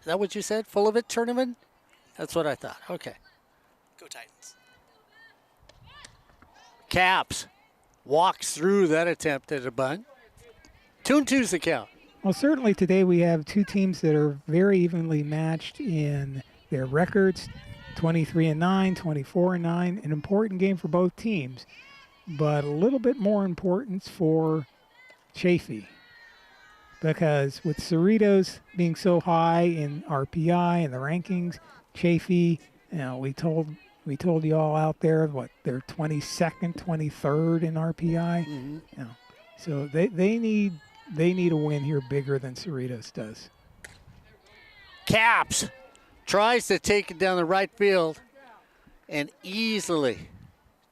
Is that what you said? Full of it tournament? That's what I thought. Okay. Go Titans. Caps walks through that attempt at a bunt. 2-2's the count. Well, certainly today we have two teams that are very evenly matched in their records, 23-9, 24-9, an important game for both teams, but a little bit more importance for Chaffey, because with Cerritos being so high in RPI and the rankings, Chaffey, we told you all out there what they're 22nd, 23rd in RPI. Mm-hmm. So they need a win here bigger than Cerritos does. Caps tries to take it down the right field and easily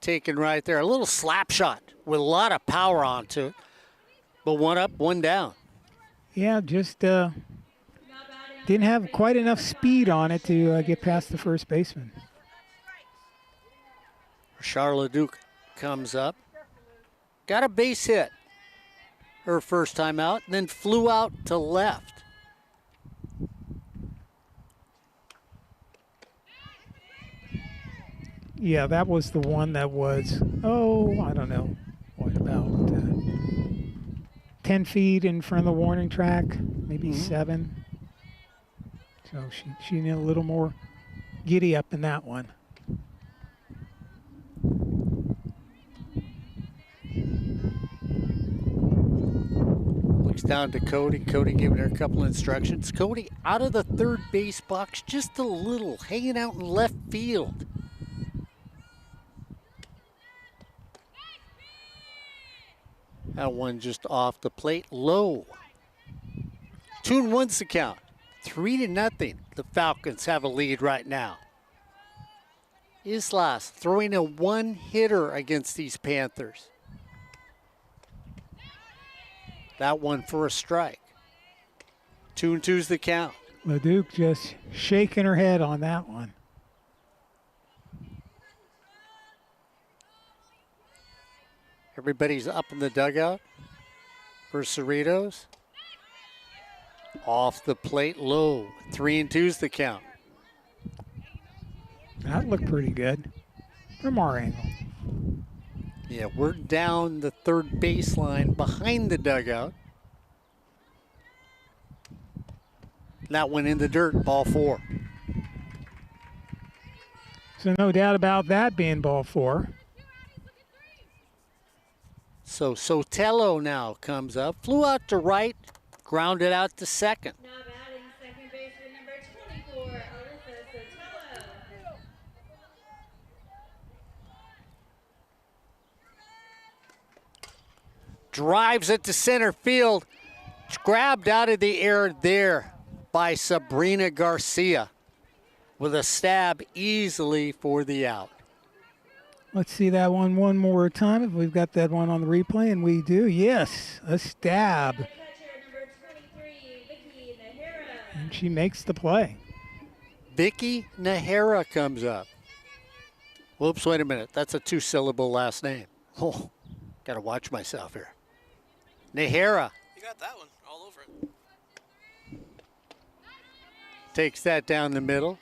taken right there. A little slap shot with a lot of power onto it, but one up, one down. Yeah, just didn't have quite enough speed on it to get past the first baseman. Charlotte Duke comes up, got a base hit her first time out, and then flew out to left. Yeah, that was the one that was, I don't know, what about 10 feet in front of the warning track, maybe 7. So she needed a little more giddy up in that one. Looks down to Cody. Cody giving her a couple of instructions. Cody out of the third base box, just a little, hanging out in left field. That one just off the plate, low. 2-1's the count. 3-0. The Falcons have a lead right now. Islas throwing a one-hitter against these Panthers. That one for a strike. 2-2's the count. LeDuc just shaking her head on that one. Everybody's up in the dugout for Cerritos. Off the plate, low. 3-2's the count. That looked pretty good from our angle. Yeah, we're down the third baseline behind the dugout. That went in the dirt, ball 4. So no doubt about that being ball 4. So Sotelo now comes up, flew out to right, grounded out to second. Now batting second baseman number 24, Alyssa Sotelo. Drives it to center field. It's grabbed out of the air there by Sabrina Garcia with a stab easily for the out. Let's see that one more time if we've got that one on the replay, and we do. Yes, a stab. Catcher number 23, Vicky Nahara. And she makes the play. Vicky Nahara comes up. Whoops, wait a minute. That's a 2-syllable last name. Oh, got to watch myself here. Nahara You got that one all over it. takes that down the middle.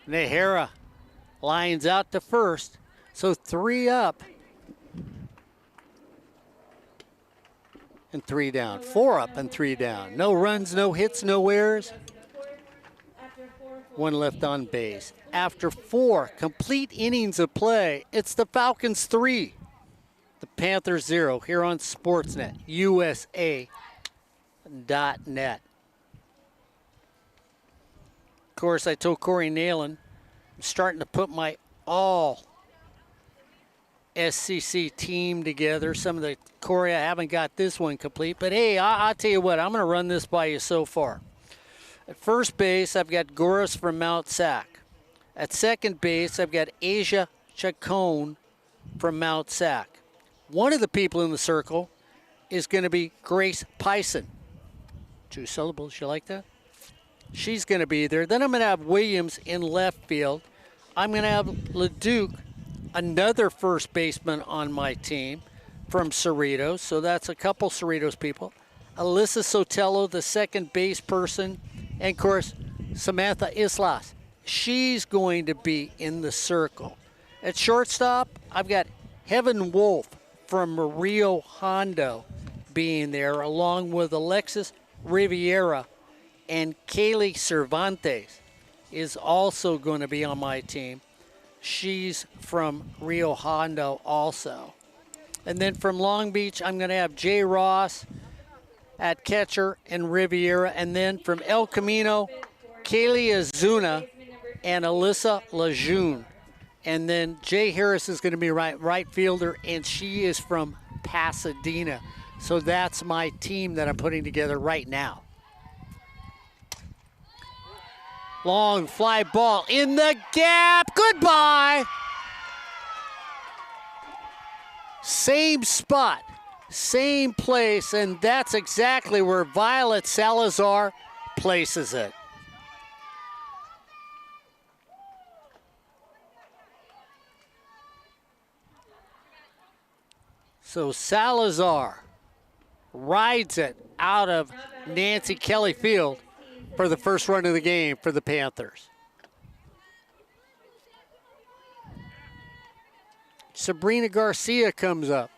Nahara lines out to first, so 3 up and 3 down. 4 up and 3 down. No runs, no hits, no errors. 1 left on base. After 4 complete innings of play, it's the Falcons 3, the Panthers 0 here on Sportsnet, USA.net. Of course, I told Corey Nalen, I'm starting to put my all SCC team together. Some of the Corey, I haven't got this one complete, but hey, I'll tell you what, I'm going to run this by you so far. At first base, I've got Goris from Mount Sac. At second base, I've got Asia Chacon from Mount Sac. One of the people in the circle is going to be Grace Pison. 2 syllables, you like that? She's going to be there. Then I'm going to have Williams in left field. I'm going to have Leduc, another first baseman on my team from Cerritos. So that's a couple Cerritos people. Alyssa Sotelo, the second base person. And, of course, Samantha Islas. She's going to be in the circle. At shortstop, I've got Heaven Wolf from Rio Hondo being there, along with Alexis Riviera, and Kaylee Cervantes is also going to be on my team. She's from Rio Hondo also. And then from Long Beach, I'm going to have Jay Ross at catcher and Riviera. And then from El Camino, Kaylee Azuna and Alyssa Lejeune. And then Jay Harris is going to be right fielder, and she is from Pasadena. So that's my team that I'm putting together right now. Long fly ball in the gap. Goodbye. Same spot, same place, and that's exactly where Violet Salazar places it. So Salazar rides it out of Nancy Kelly Field for the first run of the game for the Panthers. Sabrina Garcia comes up.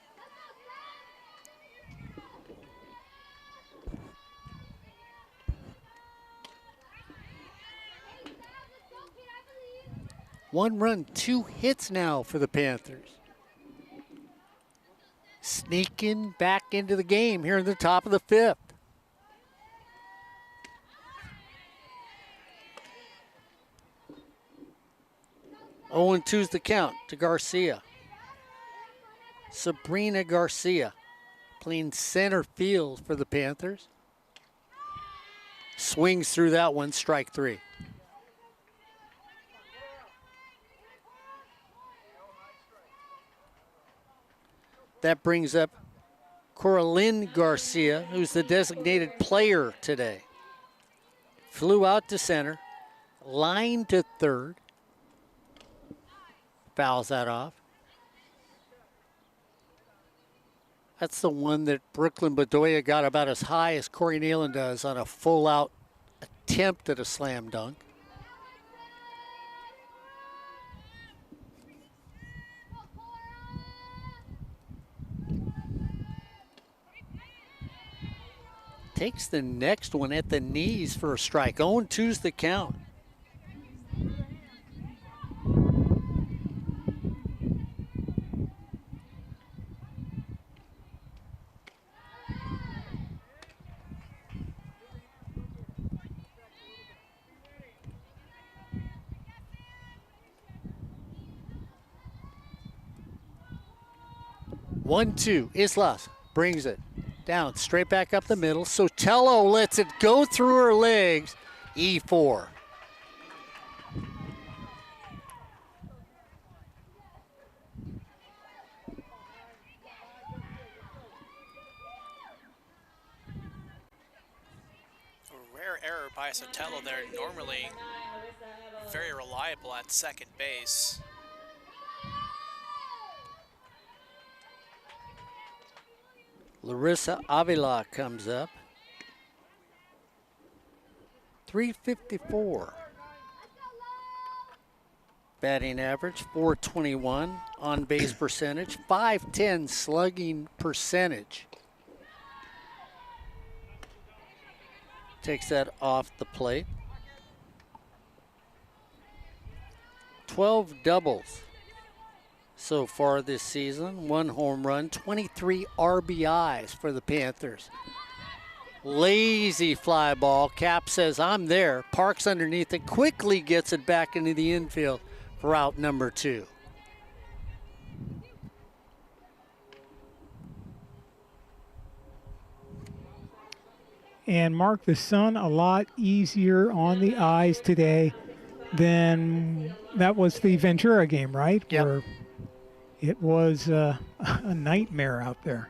One run, 2 hits now for the Panthers. Sneaking back into the game here in the top of the 5th. 0-2's the count to Garcia. Sabrina Garcia playing center field for the Panthers. Swings through that one, strike 3. That brings up Coraline Garcia, who's the designated player today. Flew out to center, line to third. Fouls that off. That's the one that Brooklyn Bedoya got about as high as Corey Nealon does on a full-out attempt at a slam dunk. Takes the next one at the knees for a strike. 0-2's the count. One, two. Islas brings it down, straight back up the middle. Sotelo lets it go through her legs. E4. A rare error by Sotelo there. Normally very reliable at second base. Larissa Avila comes up. 354. Batting average, 421. On base percentage, 510 slugging percentage. Takes that off the plate. 12 doubles so far this season. 1 home run, 23 RBIs for the Panthers. Lazy fly ball. Cap says, I'm there. Parks underneath it, quickly gets it back into the infield for out number 2. And Mark, the sun a lot easier on the eyes today than that was the Ventura game, right? Yep. Where it was a nightmare out there.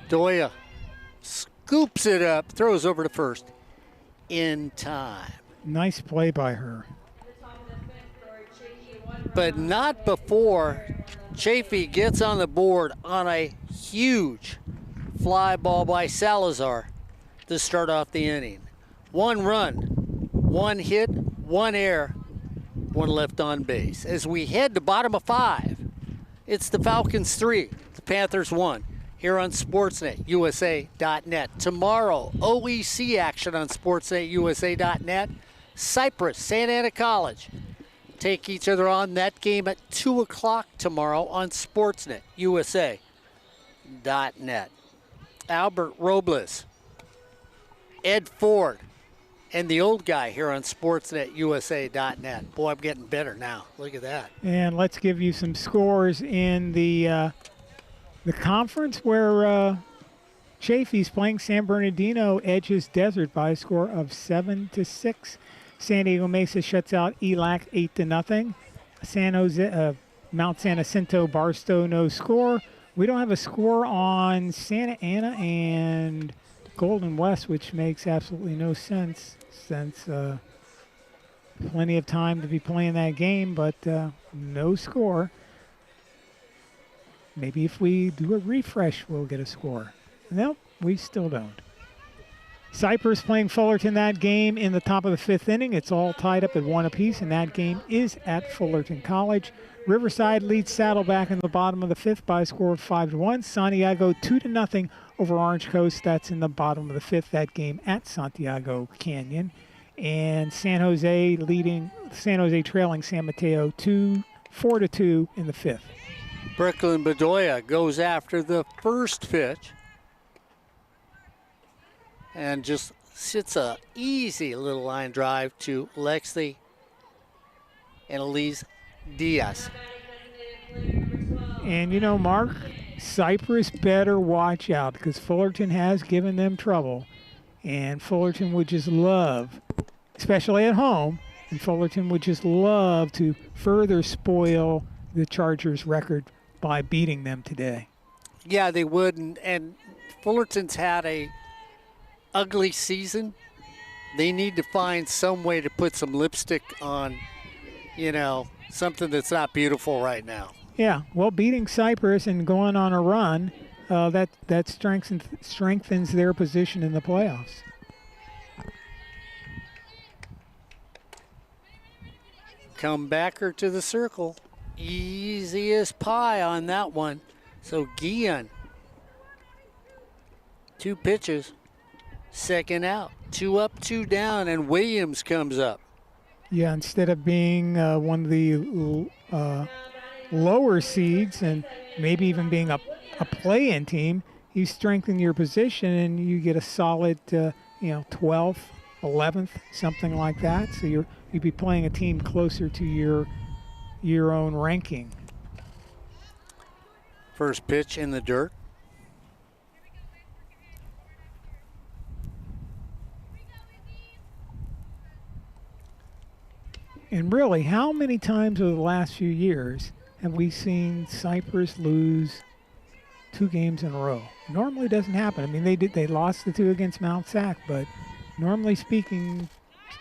Bedoya scoops it up, throws over to first in time. Nice play by her. But not before Chaffey gets on the board on a huge fly ball by Salazar to start off the inning. 1 run, 1 hit, 1 error, 1 left on base. As we head to bottom of 5, it's the Falcons 3, the Panthers 1, here on SportsNetUSA.net. Tomorrow, OEC action on SportsNetUSA.net. Cypress, Santa Ana College take each other on. That game at 2 o'clock tomorrow on SportsNetUSA.net. Albert Robles, Ed Ford, and the old guy here on SportsNetUSA.net. Boy, I'm getting better now. Look at that. And let's give you some scores in the conference where Chaffey's playing San Bernardino edges Desert by a score of 7-6. San Diego Mesa shuts out ELAC 8-0. San Jose, Mount San Jacinto, Barstow, no score. We don't have a score on Santa Ana and Golden West, which makes absolutely no sense since plenty of time to be playing that game, but no score. Maybe if we do a refresh, we'll get a score. Nope, we still don't. Cypress playing Fullerton that game in the top of the 5th inning. It's all tied up at 1 apiece, and that game is at Fullerton College. Riverside leads Saddleback in the bottom of the 5th by a score of 5-1. Santiago 2-0 over Orange Coast. That's in the bottom of the 5th. That game at Santiago Canyon. And San Jose trailing San Mateo 4-2 in the 5th. Brooklyn Bedoya goes after the first pitch and just sits a easy little line drive to Lexley and Elise Diaz. And you know, Mark, Cypress better watch out because Fullerton has given them trouble. And Fullerton would just love, especially at home, and Fullerton would just love to further spoil the Chargers' record by beating them today. Yeah, they would. And Fullerton's had a ugly season. They need to find some way to put some lipstick on, something that's not beautiful right now. Yeah, well, beating Cypress and going on a run, that strengthens their position in the playoffs. Comebacker to the circle. Easy as pie on that one. So Guillen, 2 pitches, 2nd out. 2 up, 2 down, and Williams comes up. Yeah, instead of being one of the lower seeds and maybe even being a play-in team, you strengthen your position and you get a solid, 12th, 11th, something like that. So you'd be playing a team closer to your own ranking. First pitch in the dirt. And really, how many times over the last few years have we seen Cypress lose 2 games in a row? Normally doesn't happen. I mean, they lost the 2 against Mount Sac, but normally speaking,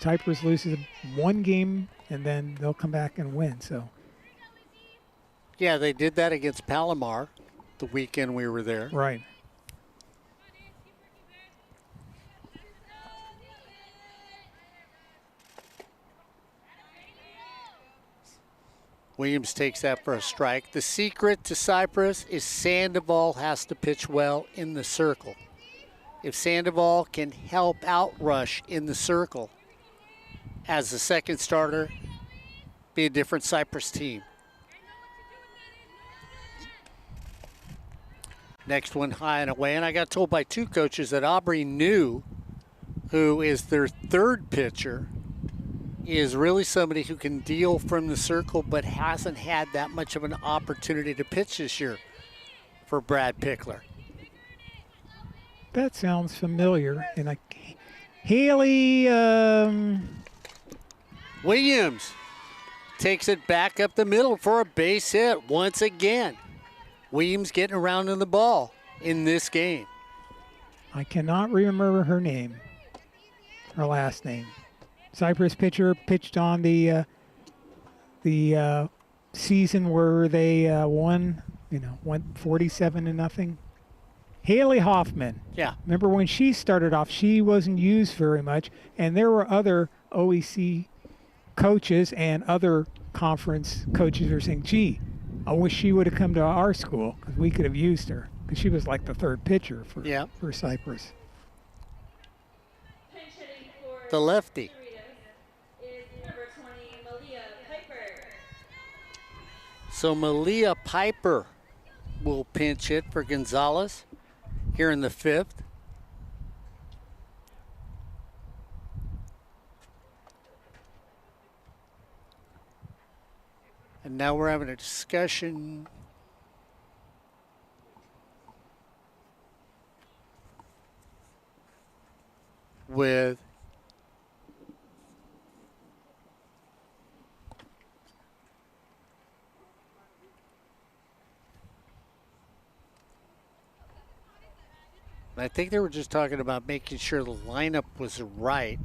Cypress loses 1 game and then they'll come back and win. So, yeah, they did that against Palomar the weekend we were there. Right. Williams takes that for a strike. The secret to Cypress is Sandoval has to pitch well in the circle. If Sandoval can help out Rush in the circle as the second starter, be a different Cypress team. Next one high and away, and I got told by 2 coaches that Aubrey New, who is their 3rd pitcher, is really somebody who can deal from the circle but hasn't had that much of an opportunity to pitch this year for Brad Pickler. That sounds familiar. And Haley Williams takes it back up the middle for a base hit once again. Williams getting around in the ball in this game. I cannot remember her name, her last name. Cypress pitcher pitched on the season where they won, went 47-0. Haley Hoffman. Yeah. Remember when she started off, she wasn't used very much, and there were other OEC coaches and other conference coaches who were saying, gee, I wish she would have come to our school because we could have used her, because she was like the third pitcher for Cypress. Pinch hitting for The lefty. Cerritos is number 20, Aaliyah Piper. So Aaliyah Piper will pinch hit for Gonzalez here in the 5th. And now we're having a discussion with I think they were just talking about making sure the lineup was right.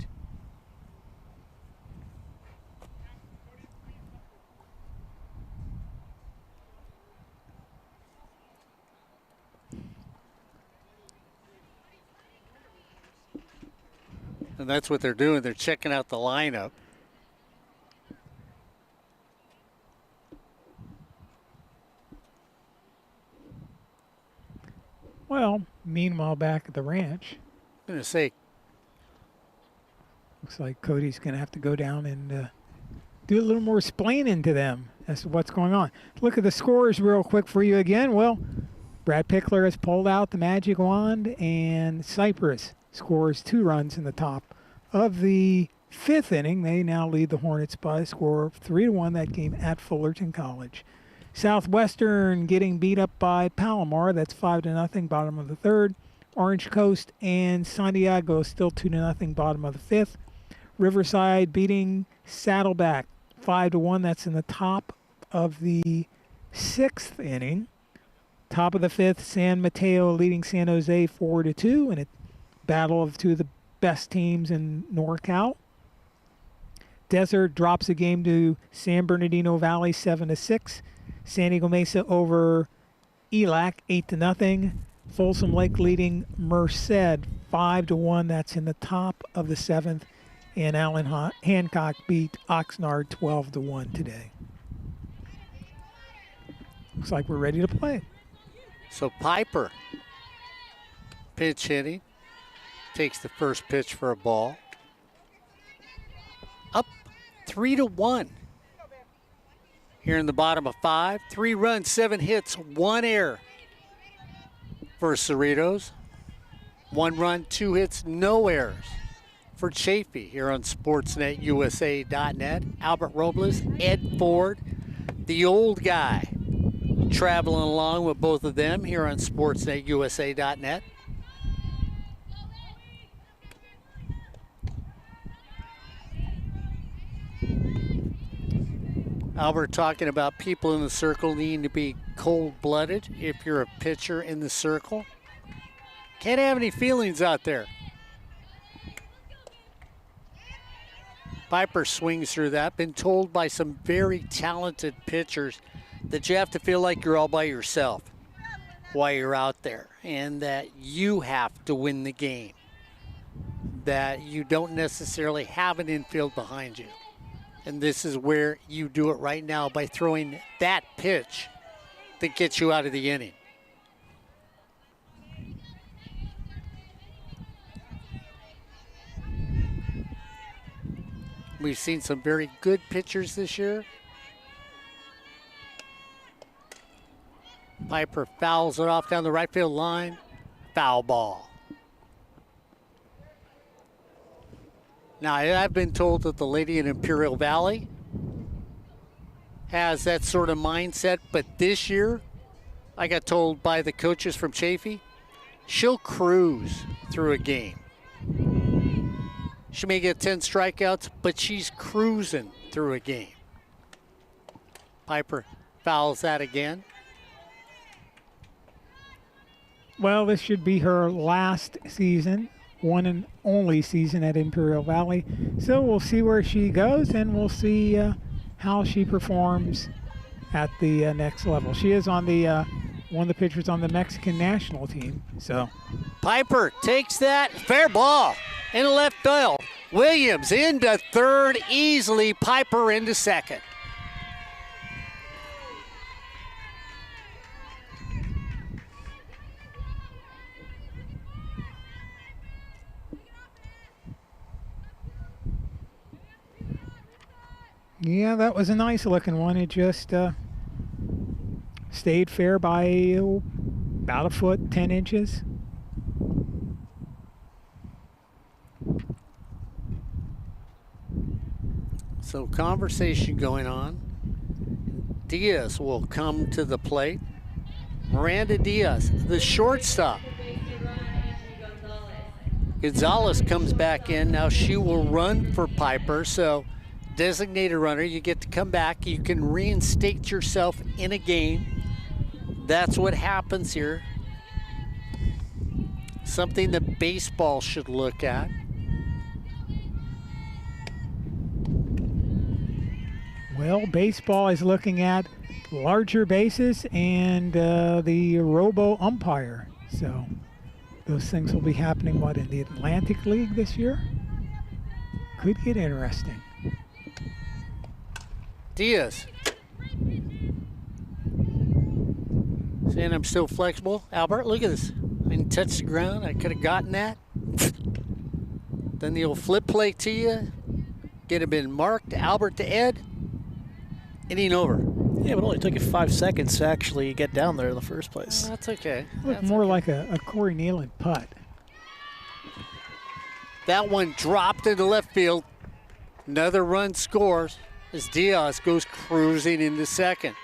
And that's what they're doing. They're checking out the lineup. Well, meanwhile, back at the ranch, I'm going to say, looks like Cody's going to have to go down and do a little more explaining to them as to what's going on. Look at the scores real quick for you again. Well, Brad Pickler has pulled out the magic wand, and Cypress scores 2 runs in the top of the 5th inning. They now lead the Hornets by a score of 3-1 that game at Fullerton College. Southwestern getting beat up by Palomar. That's 5-0, bottom of the 3rd. Orange Coast and Santiago still 2-0, bottom of the 5th. Riverside beating Saddleback 5-1. That's in the top of the 6th inning. Top of the 5th, San Mateo leading San Jose 4-2 in a battle of 2 of the best teams in NorCal. Desert drops a game to San Bernardino Valley 7-6. San Diego Mesa over ELAC 8-0. Folsom Lake leading Merced 5-1. That's in the top of the 7th. And Allen Hancock beat Oxnard 12-1 today. Looks like we're ready to play. so Piper pinch hitting, takes the first pitch for a ball. Up 3-1. Here in the bottom of 5, 3 runs, 7 hits, 1 error for Cerritos. 1 run, 2 hits, no errors for Chaffey here on SportsNetUSA.net. Albert Robles, Ed Ford, the old guy, traveling along with both of them here on SportsNetUSA.net. Albert talking about people in the circle needing to be cold-blooded if you're a pitcher in the circle. Can't have any feelings out there. Piper swings through that. Been told by some very talented pitchers that you have to feel like you're all by yourself while you're out there, and that you have to win the game, that you don't necessarily have an infield behind you. And this is where you do it right now by throwing that pitch that gets you out of the inning. We've seen some very good pitchers this year. Piper fouls it off down the right field line. Foul ball. Now, I've been told that the lady in Imperial Valley has that sort of mindset, but this year, I got told by the coaches from Chaffey, she'll cruise through a game. She may get 10 strikeouts, but she's cruising through a game. Piper fouls that again. Well, this should be her last season, one and only season at Imperial Valley. So we'll see where she goes, and we'll see how she performs at the next level. She is on the one of the pitchers on the Mexican national team. So Piper takes that. Fair ball in left field. Williams into third easily. Piper into second. yeah, that was a nice looking one. It just stayed fair by about a foot, 10 inches. So conversation going on. Diaz will come to the plate. Miranda Diaz, the shortstop. Base to run, Angie Gonzalez. Gonzalez comes back in. Now she will run for Piper. So designated runner, you get to come back. You can reinstate yourself in a game. That's what happens here. Something that baseball should look at. Well, baseball is looking at larger bases and the robo umpire. So those things will be happening, what, in the Atlantic League this year? Could get interesting. Diaz. Saying I'm still flexible. Albert, look at this. I didn't touch the ground. I could have gotten that. Then the old flip play to you. Get it been marked. Albert to Ed. Inning over. Yeah, but it only took you 5 seconds to actually get down there in the first place. That's okay. Looked more like a Corey Nealon putt. That one dropped into left field. Another run scores as Diaz goes cruising into second.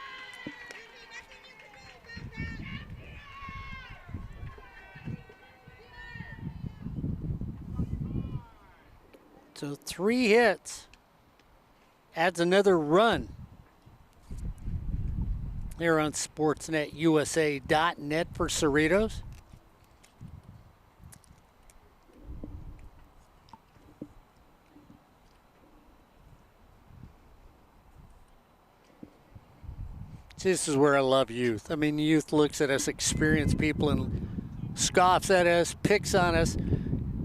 So 3 hits. Adds another run. Here on SportsNetUSA.net for Cerritos. This is where I love youth. I mean, youth looks at us, experienced people, and scoffs at us, picks on us.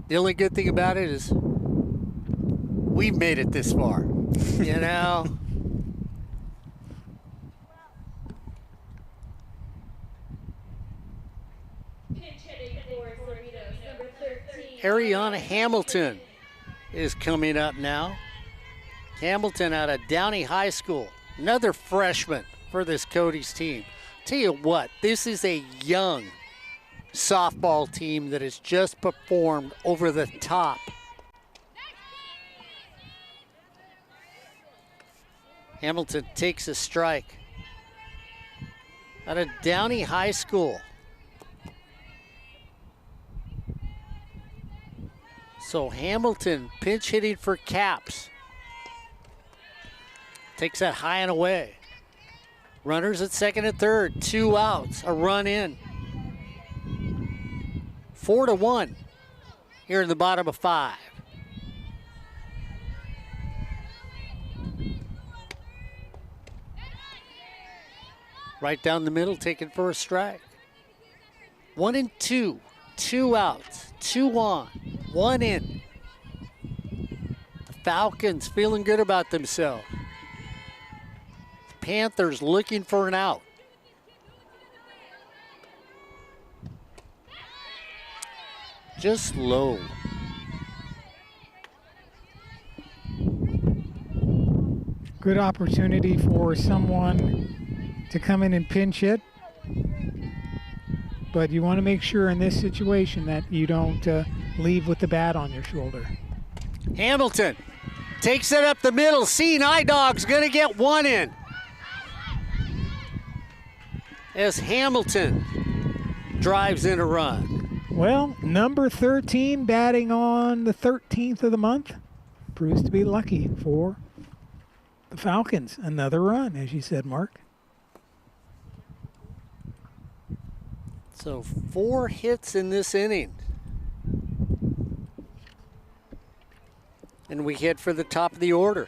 The only good thing about it is we've made it this far, you know? Pinch hitting for Cerritos, number 13. Ariana Hamilton is coming up now. Hamilton out of Downey High School. Another freshman for this Cody's team. Tell you what, this is a young softball team that has just performed over the top. Hamilton takes a strike. Out of Downey High School. So Hamilton pinch hitting for Caps. Takes that high and away. Runners at second and third, 2 outs, a run in. 4-1 here in the bottom of 5. Right down the middle, taken for a strike. 1-2, 2 outs, 2 on, 1 in. The Falcons feeling good about themselves. Panthers looking for an out. Just low. Good opportunity for someone to come in and pinch hit. But you want to make sure in this situation that you don't leave with the bat on your shoulder. Hamilton takes it up the middle. Seeing Eye Dog's going to get 1 in. As Hamilton drives in a run. Well, number 13 batting on the 13th of the month proves to be lucky for the Falcons. Another run, as you said, Mark. So 4 hits in this inning. And we hit for the top of the order.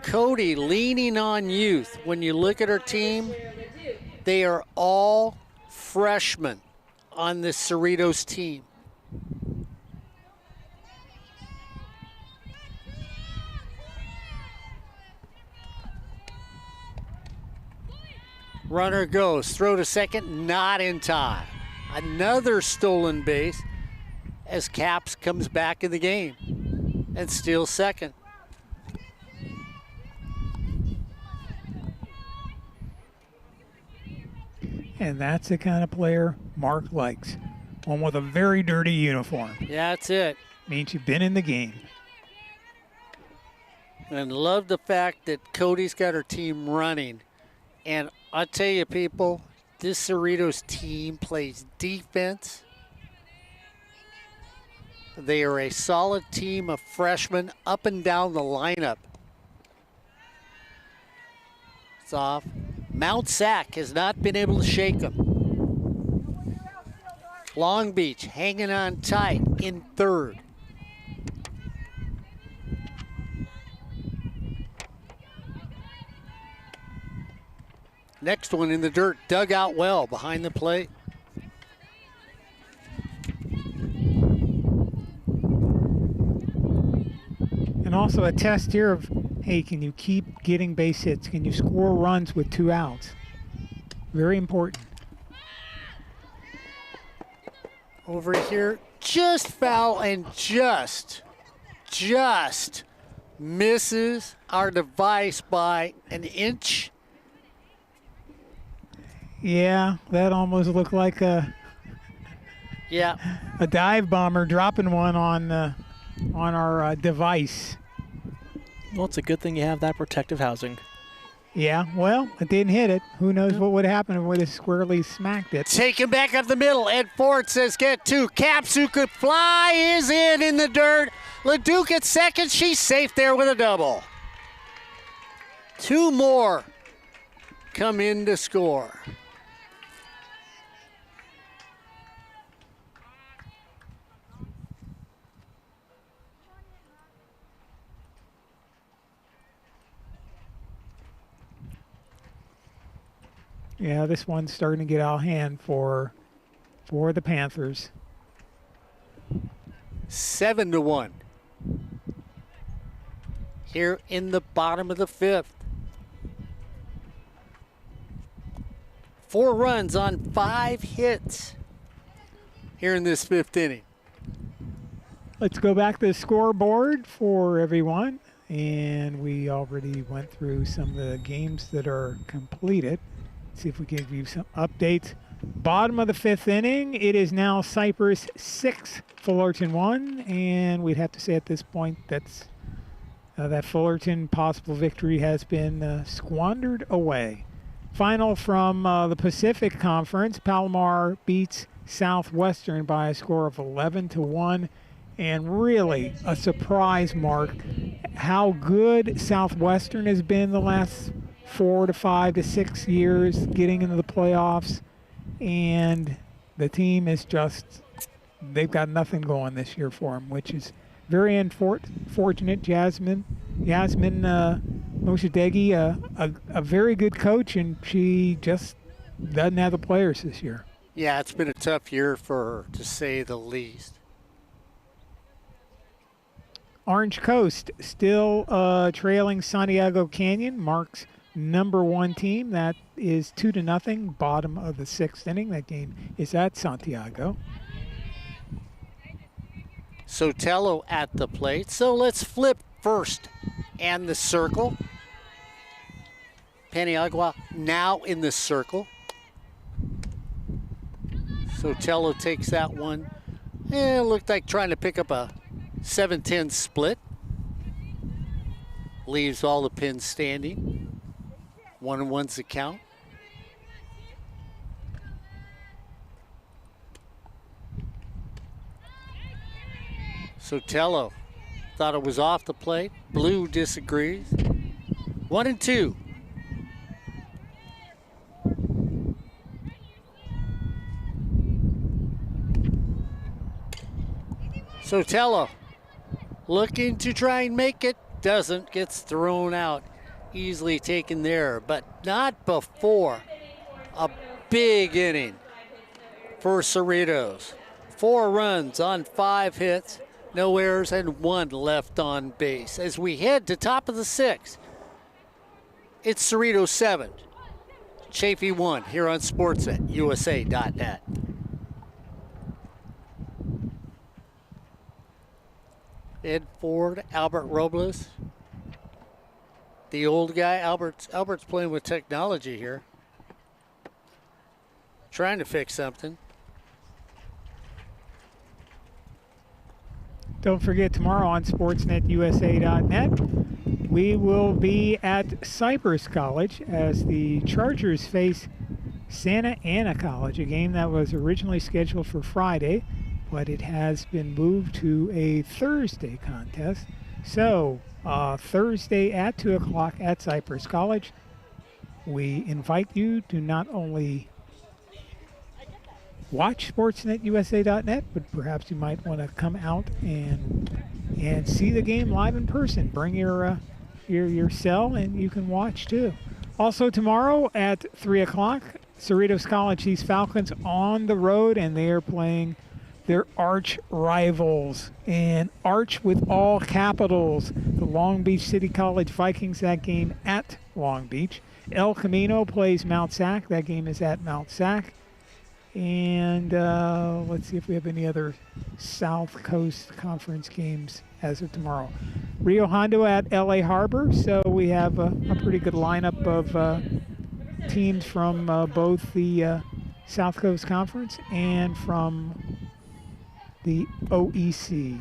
Cody leaning on youth. When you look at her team, they are all freshmen on this Cerritos team. Runner goes, throw to second, not in time. Another stolen base as Caps comes back in the game and steals second. And that's the kind of player Mark likes. One with a very dirty uniform. Yeah, that's it. Means you've been in the game. And love the fact that Cody's got her team running. And I'll tell you, people, this Cerritos team plays defense. They are a solid team of freshmen up and down the lineup. It's off. Mount Sac has not been able to shake them. Long Beach hanging on tight in third. Next one in the dirt, dug out well behind the plate. And also a test here of, hey, can you keep getting base hits? Can you score runs with 2 outs? Very important. Over here, just foul and just misses our device by an inch. Yeah, that almost looked like a dive bomber dropping one on our device. Well, it's a good thing you have that protective housing. Yeah, well, it didn't hit it. Who knows what would happen if it would have squarely smacked it. Taken back up the middle. Ed Ford says get 2. Caps, who could fly, is in the dirt. LeDuc at second. She's safe there with a double. 2 more come in to score. Yeah, this one's starting to get out of hand for the Panthers. 7-1. Here in the bottom of the 5th. 4 runs on 5 hits here in this 5th inning. Let's go back to the scoreboard for everyone. And we already went through some of the games that are completed. See if we can give you some updates. Bottom of the 5th inning, it is now Cypress 6, Fullerton 1, and we'd have to say at this point that's that Fullerton possible victory has been squandered away. Final from the Pacific Conference, Palomar beats Southwestern by a score of 11-1, and really a surprise, Mark, how good Southwestern has been the last 4 to 5 to 6 years getting into the playoffs, and the team is just, they've got nothing going this year for them, which is very unfortunate. Yasmin Moshadeghi, a very good coach, and she just doesn't have the players this year. Yeah, it's been a tough year for her, to say the least. Orange Coast still trailing Santiago Canyon, Mark's #1 team. That is 2-0, bottom of the 6th inning. That game is at Santiago. Sotelo at the plate. So let's flip first and the circle. Paniagua now in the circle. Sotelo takes that one. It looked like trying to pick up a 7-10 split. Leaves all the pins standing. 1-1's the count. Sotelo thought it was off the plate. Blue disagrees. 1-2. Sotelo looking to try and make it. Doesn't. Gets thrown out. Easily taken there, but not before a big inning for Cerritos. 4 runs on 5 hits, no errors, and 1 left on base. As we head to top of the 6th, it's Cerritos 7, Chaffey 1 here on Sportsnet, USA.net. Ed Ford, Albert Robles. The old guy, Albert's playing with technology here. Trying to fix something. Don't forget, tomorrow on SportsNetUSA.net, we will be at Cypress College as the Chargers face Santa Ana College, a game that was originally scheduled for Friday, but it has been moved to a Thursday contest. So, Thursday at 2 o'clock at Cypress College. We invite you to not only watch SportsNetUSA.net, but perhaps you might want to come out and see the game live in person. Bring your cell and you can watch too. Also tomorrow at 3 o'clock, Cerritos College sees Falcons on the road, and they are playing their arch rivals, and arch with all capitals, the Long Beach City College Vikings. That game at Long Beach. El Camino plays Mount Sac. That game is at Mount Sac. And let's see if we have any other South Coast Conference games as of tomorrow. Rio Hondo at LA Harbor. So we have a pretty good lineup of teams from both the South Coast Conference and from the OEC.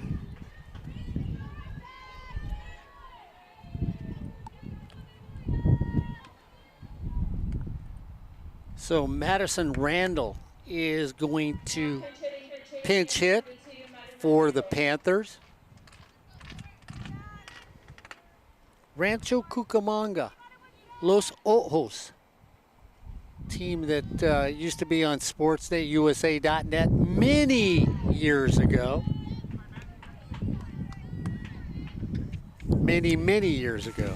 So Madison Randall is going to pinch hit for the Panthers. Rancho Cucamonga, Los Ojos, team that used to be on SportsNetUSA.net many years ago. Many years ago.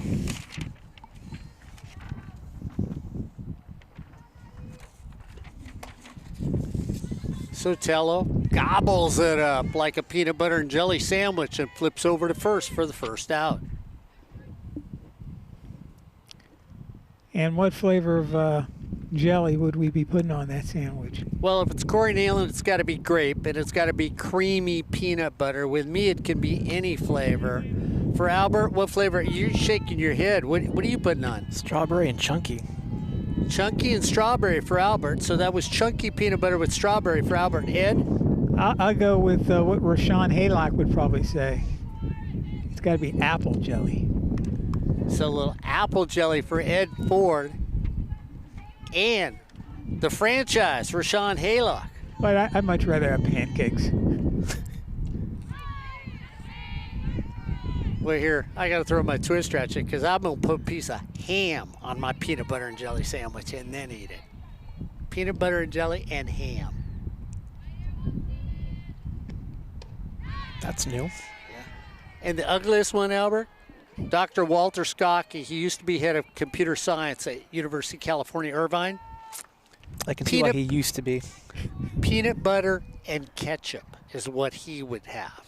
Sotelo gobbles it up like a peanut butter and jelly sandwich and flips over to first for the first out. And what flavor of jelly would we be putting on that sandwich? Well, if it's Corey Nayland, it's got to be grape, and it's got to be creamy peanut butter. With me, it can be any flavor. For Albert, what flavor? You're shaking your head. What are you putting on? Strawberry and chunky. Chunky and strawberry for Albert. So that was chunky peanut butter with strawberry for Albert. Ed? I'll go with what Rashawn Haylock would probably say. It's got to be apple jelly. So a little apple jelly for Ed Ford. And the franchise, Rashawn Haylock. But I'd much rather have pancakes. Well, here, I got to throw my twister at you because I'm going to put a piece of ham on my peanut butter and jelly sandwich and then eat it. Peanut butter and jelly and ham. That's new. Yeah. And the ugliest one, Albert? Dr. Walter Skokie. He used to be head of computer science at University of California, Irvine. I can see why he used to be. Peanut butter and ketchup is what he would have.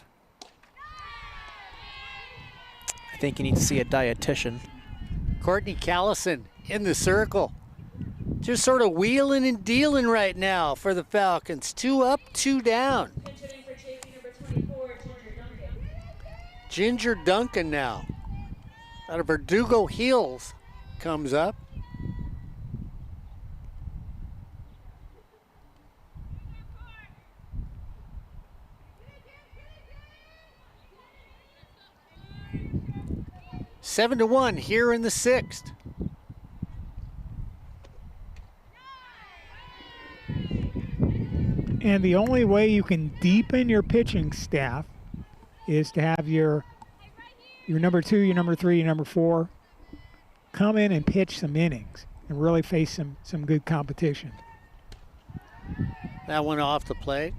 I think you need to see a dietitian. Courtney Callison in the circle. Just sort of wheeling and dealing right now for the Falcons. 2 up, 2 down. Ginger Duncan now. Out of Verdugo Hills comes up. 7-1 here in the 6th. And the only way you can deepen your pitching staff is to have your number 2, your number 3, your number 4 come in and pitch some innings and really face some good competition. That one off the plate.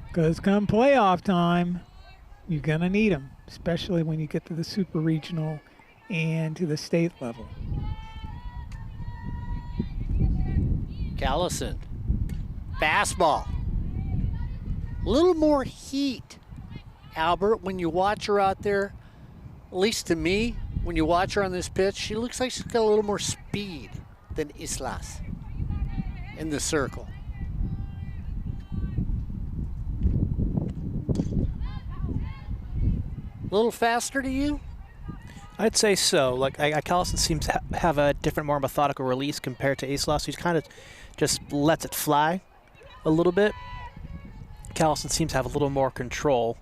Because come playoff time, you're going to need them, especially when you get to the super regional and to the state level. Callison. Fastball. A little more heat, Albert, when you watch her out there. At least to me, when you watch her on this pitch, she looks like she's got a little more speed than Islas in the circle. A little faster to you? I'd say so. Like Callison seems to have a different, more methodical release compared to Islas, who's kind of just lets it fly a little bit. Callison seems to have a little more control,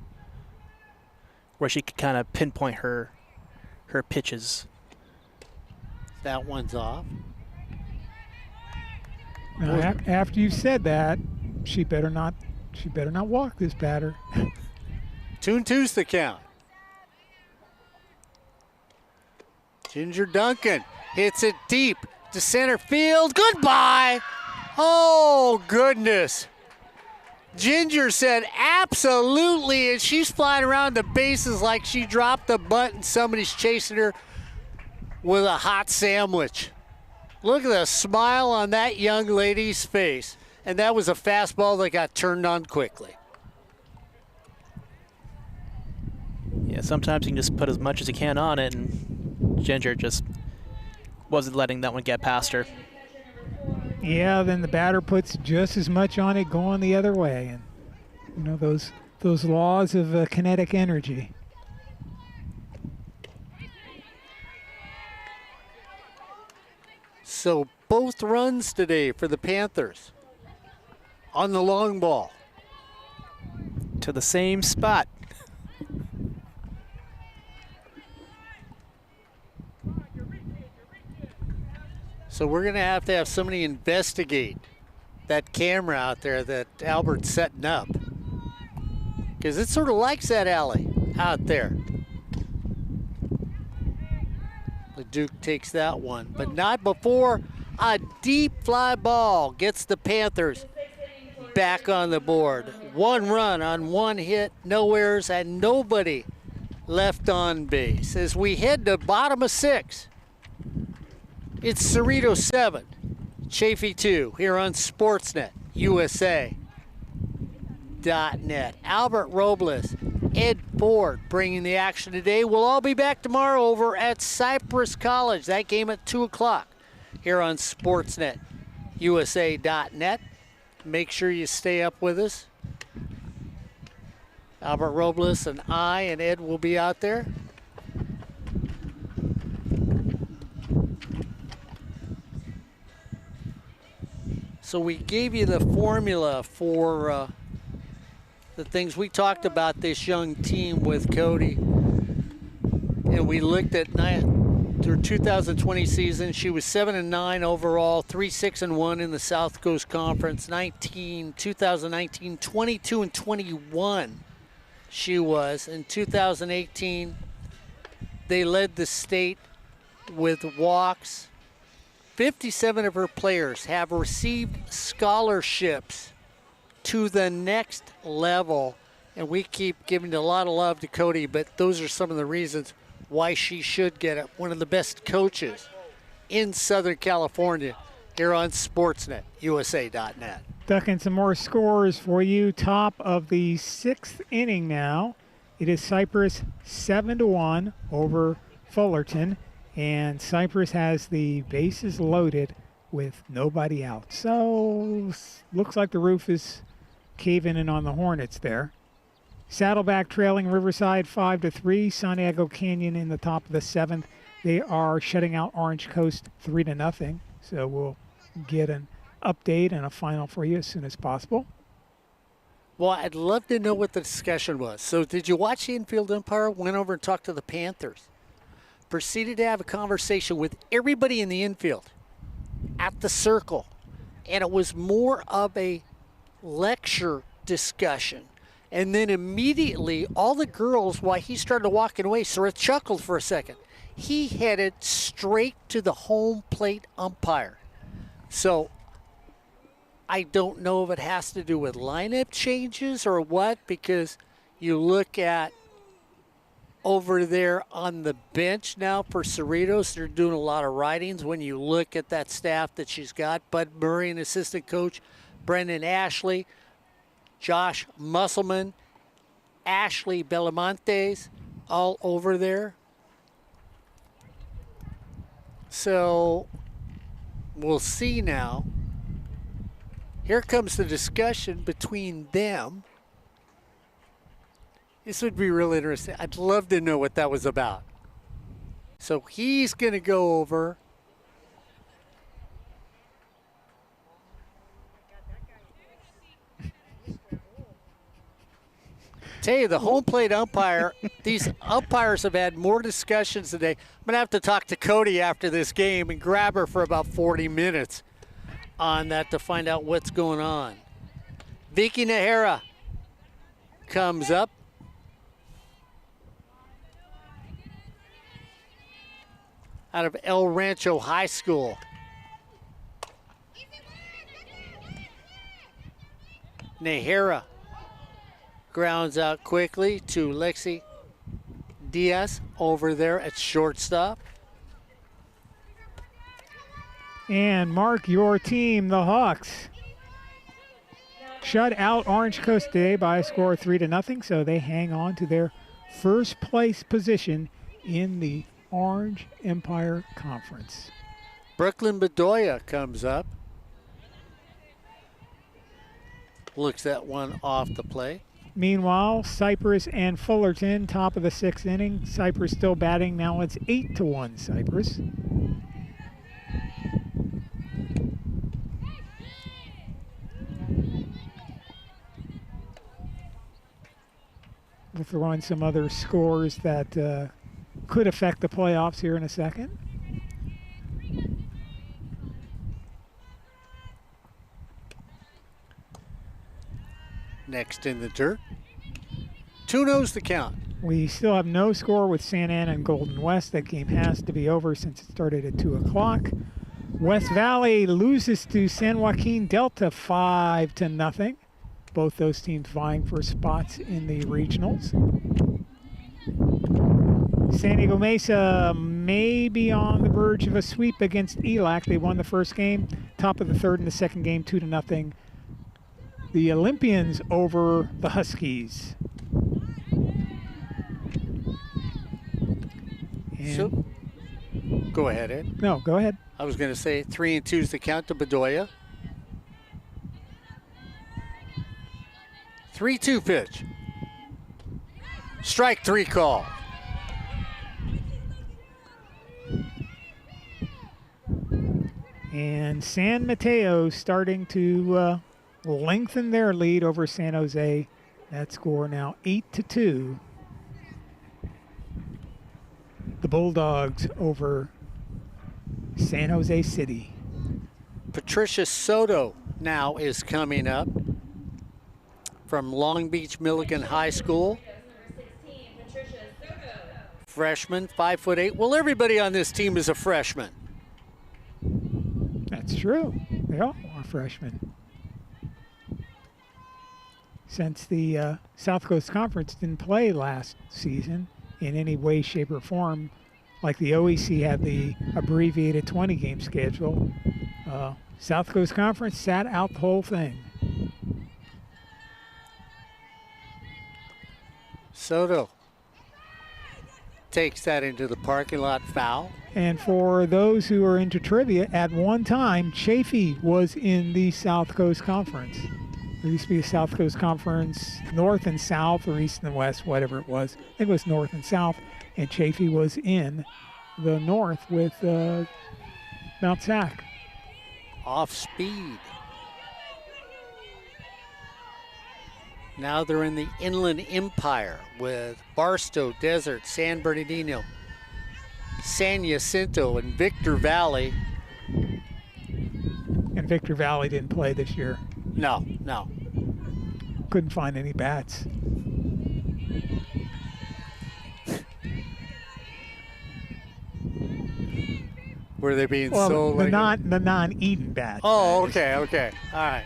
where she can kind of pinpoint her pitches. That one's off. Now, after you've said that, she better not walk this batter. 2-2's the count. Ginger Duncan hits it deep to center field. Goodbye. Oh, goodness. Ginger said absolutely, and she's flying around the bases like she dropped the butt and somebody's chasing her with a hot sandwich. Look at the smile on that young lady's face. And that was a fastball that got turned on quickly. Yeah, sometimes you can just put as much as you can on it, and Ginger just wasn't letting that one get past her. Yeah, then the batter puts just as much on it going the other way. And, you know, those laws of kinetic energy. So both runs today for the Panthers on the long ball. To the same spot. So we're going to have somebody investigate that camera out there that Albert's setting up. Because it sort of likes that alley out there. The Duke takes that one, but not before a deep fly ball gets the Panthers back on the board. 1 run on 1 hit, no errors, and nobody left on base. As we head to bottom of 6. It's Cerritos 7, Chaffey 2, here on Sportsnet, USA.net. Albert Robles, Ed Ford bringing the action today. We'll all be back tomorrow over at Cypress College. That game at 2 o'clock here on Sportsnet, USA.net. Make sure you stay up with us. Albert Robles and I and Ed will be out there. So we gave you the formula for the things we talked about this young team with Cody. And we looked at their 2020 season. She was 7-9 overall, 3-6-1 in the South Coast Conference. 2019, 22-21 she was. In 2018, they led the state with walks. 57 of her players have received scholarships to the next level. And we keep giving a lot of love to Cody, but those are some of the reasons why she should get it. One of the best coaches in Southern California here on Sportsnet, USA.net. Ducking some more scores for you. Top of the 6th inning now. It is Cypress 7-1 over Fullerton. And Cypress has the bases loaded with nobody out. So looks like the roof is caving in on the Hornets there. Saddleback trailing Riverside 5-3. San Diego Canyon in the top of the 7th. They are shutting out Orange Coast 3-0. So we'll get an update and a final for you as soon as possible. Well, I'd love to know what the discussion was. So did you watch the infield umpire? Went over and talked to the Panthers. Proceeded to have a conversation with everybody in the infield at the circle. And it was more of a lecture discussion And then immediately, all the girls, while he started walking away, sort of chuckled for a second. He headed straight to the home plate umpire. So I don't know if it has to do with lineup changes or what, because you look at over there on the bench now for Cerritos, they're doing a lot of writings when you look at that staff that she's got. Bud Murray, an assistant coach, Brendan Ashley, Josh Musselman, Ashley Belamontes, all over there. So we'll see now. Here comes the discussion between them. This would be real interesting. I'd love to know what that was about. So he's going to go over. Tell you, the home plate umpire, these umpires have had more discussions today. I'm going to have to talk to Cody after this game and grab her for about 40 minutes on that to find out what's going on. Vicky Nahara comes up. Out of El Rancho High School. Nahara grounds out quickly to Lexi Diaz over there at shortstop. And Mark, your team, the Hawks, shut out Orange Coast today by a score of 3-0, so they hang on to their first place position in the Orange Empire Conference. Brooklyn Bedoya comes up. Looks at one off the play. Meanwhile, Cypress and Fullerton, top of the 6th inning. Cypress still batting. Now it's 8-1 Cypress. We'll throw in some other scores that could affect the playoffs here in a second. Next in the dirt. 2-0's the count. We still have no score with Santa Ana and Golden West. That game has to be over since it started at 2 o'clock. West Valley loses to San Joaquin Delta 5-0. Both those teams vying for spots in the regionals. San Diego Mesa may be on the verge of a sweep against ELAC. They won the first game, top of the third in the second game, 2-0. The Olympians over the Huskies. So, go ahead, Ed. No, go ahead. I was going to say 3-2's the count to Bedoya. 3-2 pitch. Strike 3 call. And San Mateo starting to lengthen their lead over San Jose. That score now 8-2. The Bulldogs over San Jose City. Patricia Soto now is coming up from Long Beach Milligan High School. Freshman, 5'8". Well, everybody on this team is a freshman. That's true. They all are freshmen. Since the South Coast Conference didn't play last season in any way, shape, or form, like the OEC had the abbreviated 20-game schedule, South Coast Conference sat out the whole thing. Soto takes that into the parking lot, foul. And for those who are into trivia, at one time, Chaffey was in the South Coast Conference. There used to be a South Coast Conference, North and South, or East and West, whatever it was. I think it was North and South, and Chaffey was in the North with Mount Sac. Off speed. Now they're in the Inland Empire with Barstow, Desert, San Bernardino, San Jacinto, and Victor Valley. And Victor Valley didn't play this year. No. couldn't find any bats. Were they being Well, sold? the non-eaten bats. Oh, that is. okay. All right.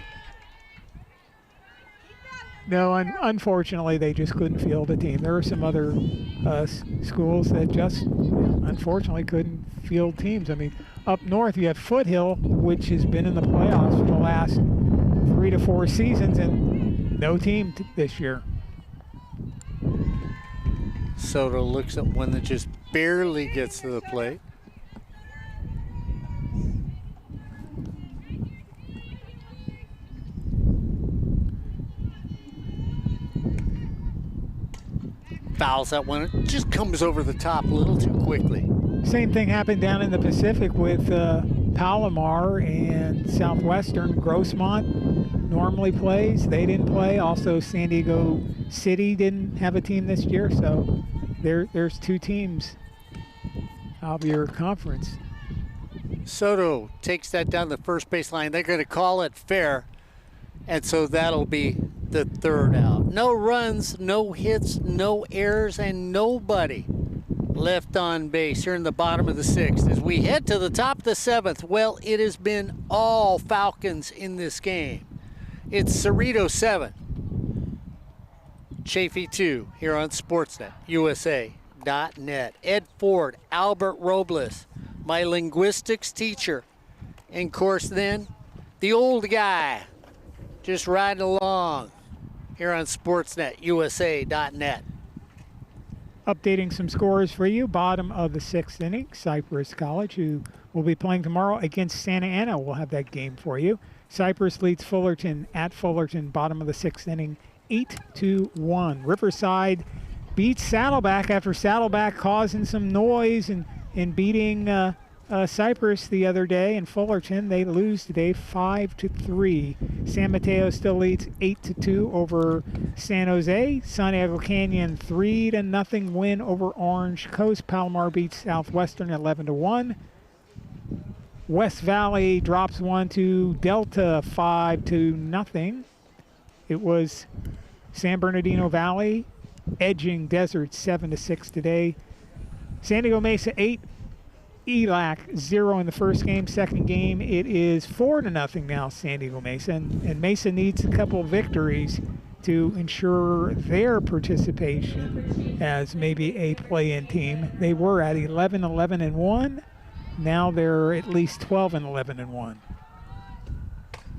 No, unfortunately, they just couldn't field a team. There are some other schools that just, unfortunately, couldn't field teams. I mean, up north, you have Foothill, which has been in the playoffs for the last 3 to 4 seasons, and no team this year. Soto looks at one that just barely gets to the plate. Fouls that one. It just comes over the top a little too quickly. Same thing happened down in the Pacific with Palomar and Southwestern. Grossmont normally plays. They didn't play. Also, San Diego City didn't have a team this year. So there's 2 teams out of your conference. Soto takes that down the first base line. They're going to call it fair. And so that'll be the 3rd out. No runs, no hits, no errors, and nobody left on base here in the bottom of the 6th. As we head to the top of the 7th, well, it has been all Falcons in this game. It's Cerritos 7, Chaffey 2 here on Sportsnet, USA.net. Ed Ford, Albert Robles, my linguistics teacher. And of course then, the old guy just riding along here on Sportsnet, USA.net. Updating some scores for you. Bottom of the 6th inning, Cypress College, who will be playing tomorrow against Santa Ana. We'll have that game for you. Cypress leads Fullerton at Fullerton, bottom of the 6th inning, 8-1. Riverside beats Saddleback after Saddleback causing some noise and beating Cypress the other day. In Fullerton, they lose today 5-3. San Mateo still leads 8-2 over San Jose. San Diego Canyon 3-0 win over Orange Coast. Palomar beats Southwestern 11-1. West Valley drops 1 to Delta 5-0. It was San Bernardino Valley edging Desert 7-6 today. San Diego Mesa 8. ELAC 0 in the first game. Second game, it is 4-0 now, San Diego Mesa. And Mesa needs a couple victories to ensure their participation as maybe a play-in team. They were at 11-11-1. Now they're at least 12-11-1.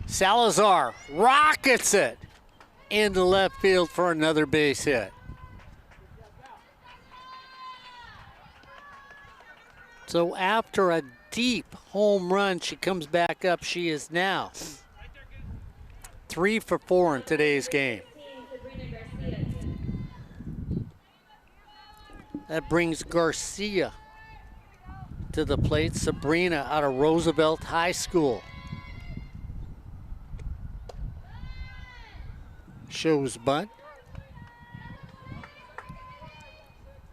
Salazar rockets it into left field for another base hit. So after a deep home run, she comes back up. She is now 3 for 4 in today's game. That brings Garcia to the plate. Sabrina out of Roosevelt High School. Shows bunt.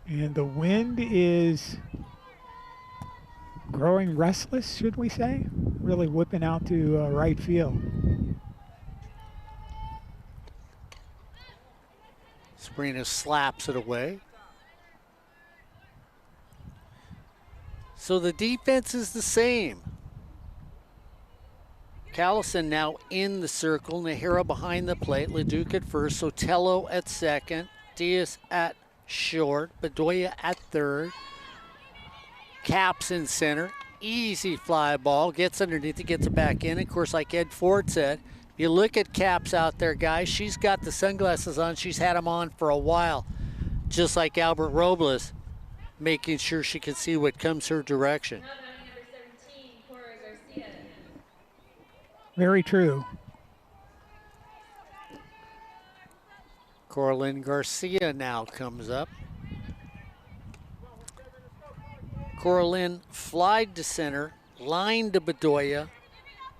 And the wind is growing restless, should we say? Really whipping out to right field. Sabrina slaps it away. So the defense is the same. Callison now in the circle. Nahara behind the plate. Leduc at first. Sotelo at second. Diaz at short. Bedoya at third. Caps in center. Easy fly ball. Gets underneath it. Gets it back in. Of course, like Ed Ford said, if you look at Caps out there, guys, she's got the sunglasses on. She's had them on for a while. Just like Albert Robles, making sure she can see what comes her direction. Now batting number 17, Cora Garcia. Very true. Coralyn Garcia now comes up. Coralyn flied to center, lined to Bedoya,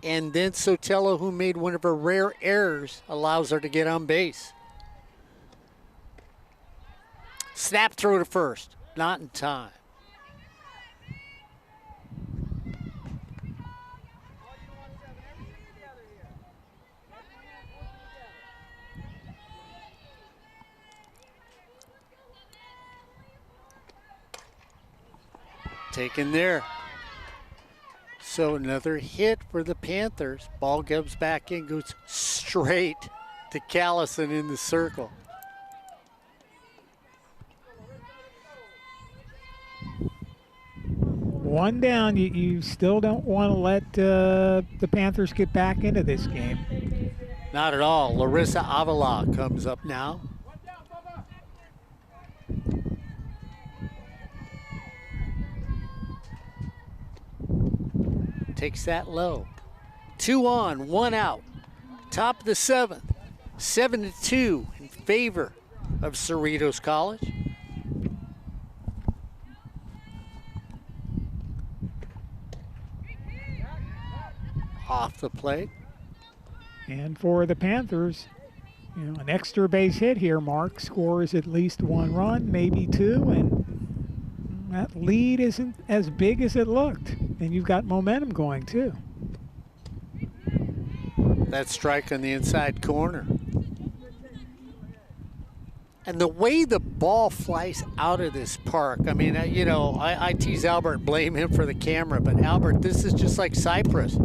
and then Sotelo, who made one of her rare errors, allows her to get on base. Snap throw to first, not in time. taken there. So another hit for the Panthers. Ball comes back in, goes straight to Callison in the circle. One down, you still don't want to let the Panthers get back into this game. Not at all. Larissa Avila comes up now. Takes that low. 2 on, 1 out. Top of the 7th. 7-2 in favor of Cerritos College. Off the plate. And for the Panthers, an extra base hit here, Mark, scores at least 1 run, maybe 2, and that lead isn't as big as it looked. And you've got momentum going, too. That strike on the inside corner. And the way the ball flies out of this park, I mean, I tease Albert, blame him for the camera, but Albert, this is just like Cypress.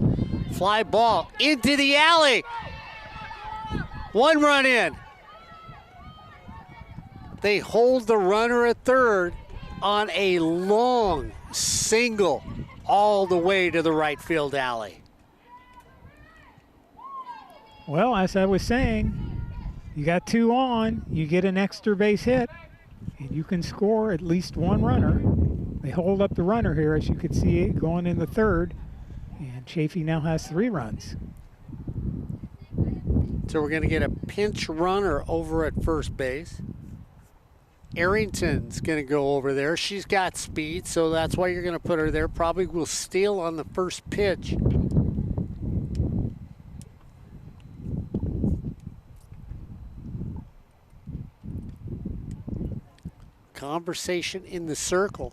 Fly ball into the alley. 1 run in. They hold the runner at third on a long single all the way to the right field alley. Well, as I was saying, you got 2 on, you get an extra base hit, and you can score at least 1 runner. They hold up the runner here, as you can see it going in the third, and Chaffey now has 3 runs. So we're going to get a pinch runner over at first base. Arrington's going to go over there. She's got speed, so that's why you're going to put her there. Probably will steal on the first pitch. Conversation in the circle.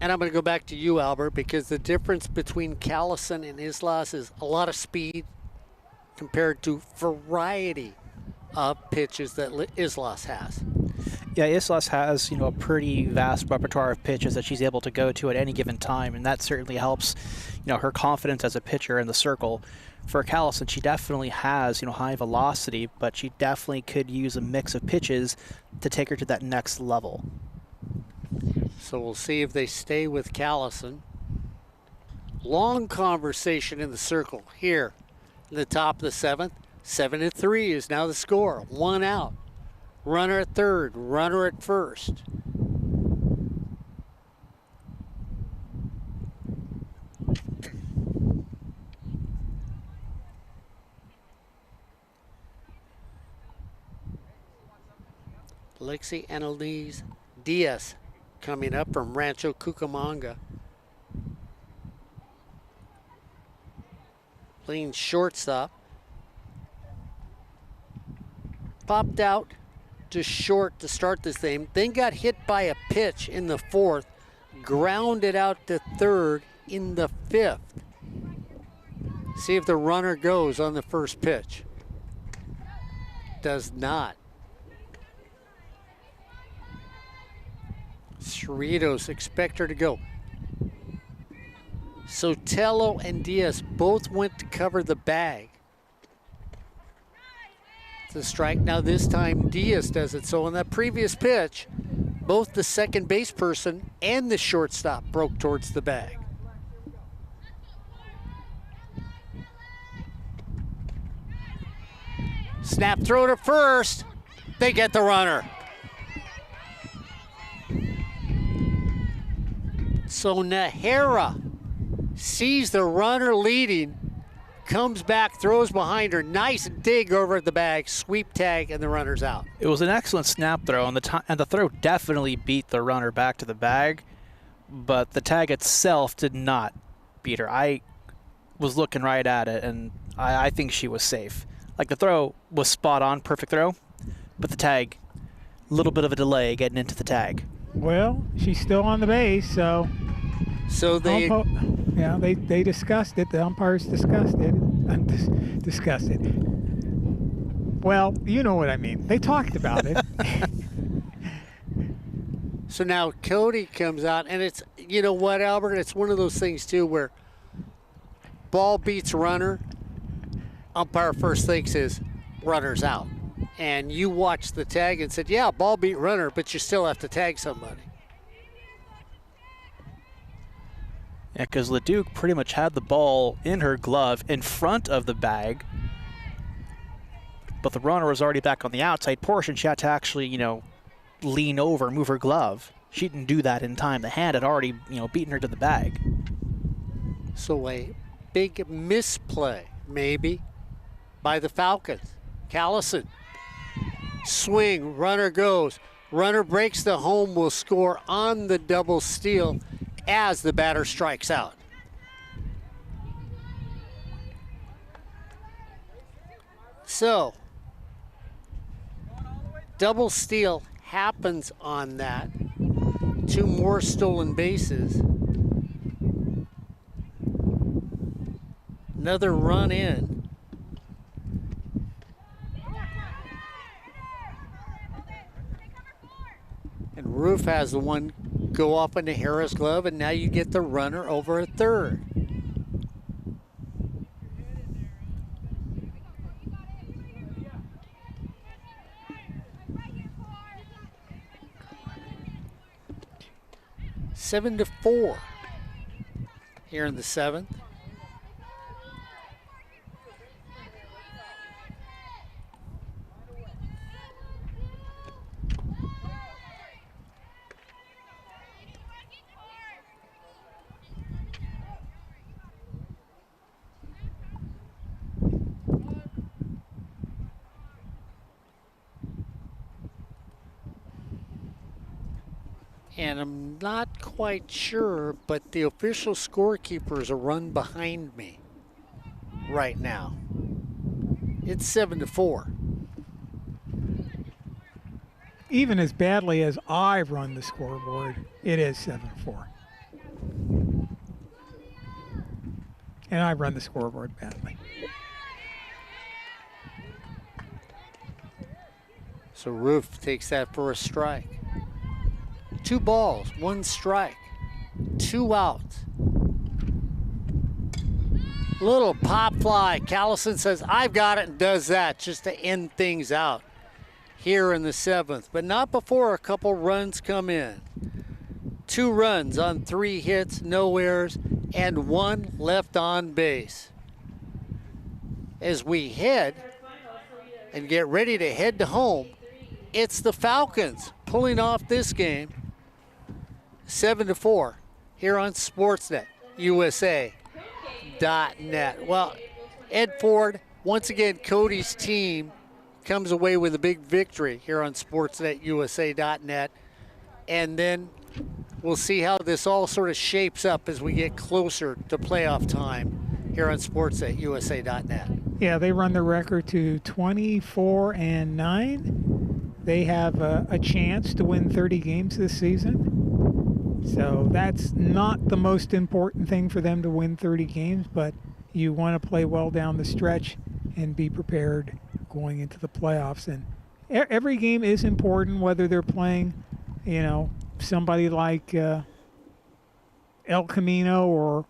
And I'm going to go back to you, Albert, because the difference between Callison and Islas is a lot of speed compared to variety of pitches that Islas has. Yeah, Islas has, a pretty vast repertoire of pitches that she's able to go to at any given time, and that certainly helps, her confidence as a pitcher in the circle. For Callison, she definitely has, high velocity, but she definitely could use a mix of pitches to take her to that next level. So we'll see if they stay with Callison. Long conversation in the circle here in the top of the 7th. 7-3 is now the score. 1 out. Runner at third, runner at first. Lexi Annalise Diaz coming up from Rancho Cucamonga. Playing shortstop. Popped out to short to start this thing, then got hit by a pitch in the 4th, grounded out to third in the 5th. See if the runner goes on the first pitch. Does not. Cerritos expect her to go. Sotelo and Diaz both went to cover the bag. The strike. Now this time Diaz does it. So on that previous pitch, both the second base person and the shortstop broke towards the bag. Snap throw to first. They get the runner. So Nahara sees the runner leading, comes back, throws behind her. Nice dig over at the bag, sweep tag, and the runner's out. It was an excellent snap throw, and the throw definitely beat the runner back to the bag, but the tag itself did not beat her. I was looking right at it, and I think she was safe. Like, the throw was spot on, perfect throw, but the tag, a little bit of a delay getting into the tag. Well, she's still on the base, so they they discussed it. The umpires discussed it. Discussed it. Well, you know what I mean. They talked about it. So now Cody comes out, and it's, you know what, Albert? It's one of those things, too, where ball beats runner, umpire first thinks is runner's out. And you watched the tag and said, yeah, ball beat runner, but you still have to tag somebody. Yeah, because Leduc pretty much had the ball in her glove in front of the bag, but the runner was already back on the outside portion. She had to actually, you know, lean over and move her glove. She didn't do that in time. The hand had already, you know, beaten her to the bag. So a big misplay, maybe, by the Falcons. Callison, swing, runner goes. Runner breaks the home, will score on the double steal as the batter strikes out. So, double steal happens on that. 2 more stolen bases. Another run in. And Roof has the one go off into Harris' glove, and now you get the runner over at third. Seven to 4 here in the 7th. And I'm not quite sure, but the official scorekeeper is a run behind me right now. It's 7 to 4. Even as badly as I run the scoreboard, it is 7-4. And I run the scoreboard badly. So Roof takes that for a strike. 2 balls, 1 strike, 2 outs. Little pop fly. Callison says, I've got it, and does that just to end things out here in the 7th. But not before a couple runs come in. 2 runs on 3 hits, no errors, and 1 left on base. As we head and get ready to head to home, it's the Falcons pulling off this game. 7 to 4 here on Sportsnet USA.net. Well, Ed Ford, once again, Cody's team comes away with a big victory here on Sportsnet USA.net. And then we'll see how this all sort of shapes up as we get closer to playoff time here on Sportsnet USA.net. Yeah, they run the record to 24-9. They have a chance to win 30 games this season. So that's not the most important thing for them to win 30 games, but you want to play well down the stretch and be prepared going into the playoffs. And every game is important, whether they're playing, you know, somebody like El Camino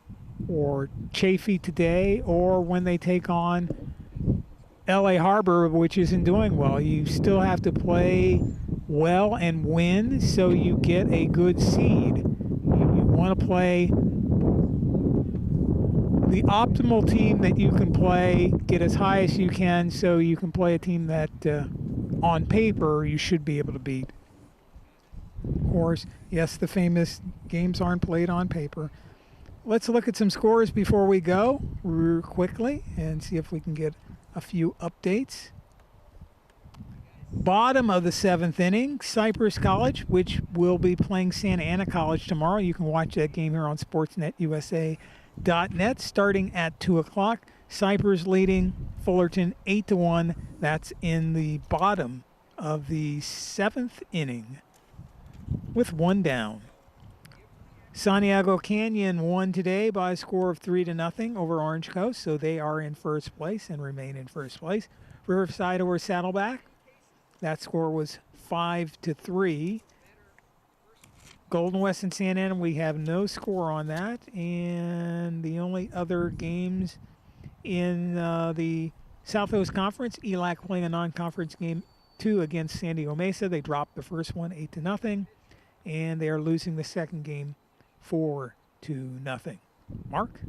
or Chaffey today, or when they take on LA Harbor, which isn't doing well. You still have to play well and win so you get a good seed. You want to play the optimal team that you can play, get as high as you can so you can play a team that on paper you should be able to beat. Of course, yes, the famous games aren't played on paper. Let's look at some scores before we go real quickly and see if we can get a few updates. Bottom of the 7th inning, Cypress College, which will be playing Santa Ana College tomorrow. You can watch that game here on SportsNetUSA.net starting at 2 o'clock. Cypress leading Fullerton 8-1. That's in the bottom of the 7th inning with 1 down. Santiago Canyon won today by a score of 3-0 over Orange Coast, so they are in first place and remain in first place. Riverside over Saddleback, that score was 5-3. Golden West and San Ana, we have no score on that. And the only other games in the Southwest Conference, ELAC playing a non-conference game 2 against San Diego Mesa. They dropped the first one 8-0, and they are losing the second game 4-0. Mark?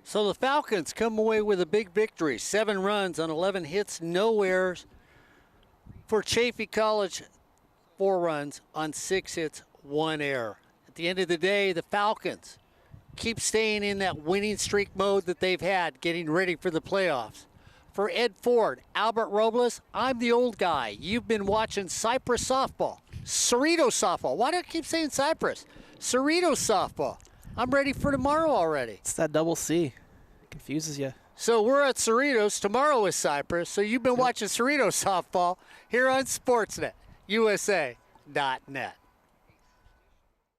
So the Falcons come away with a big victory. 7 runs on 11 hits, no errors. For Chaffey College, 4 runs on 6 hits, 1 error. At the end of the day, the Falcons keep staying in that winning streak mode that they've had, getting ready for the playoffs. For Ed Ford, Albert Robles, I'm the old guy. You've been watching Cypress softball, Cerritos softball. Why do I keep saying Cypress? Cerritos softball. I'm ready for tomorrow already. It's that double C. It confuses you. So we're at Cerritos. Tomorrow is Cypress. So you've been watching Cerritos softball here on Sportsnet, USA.net.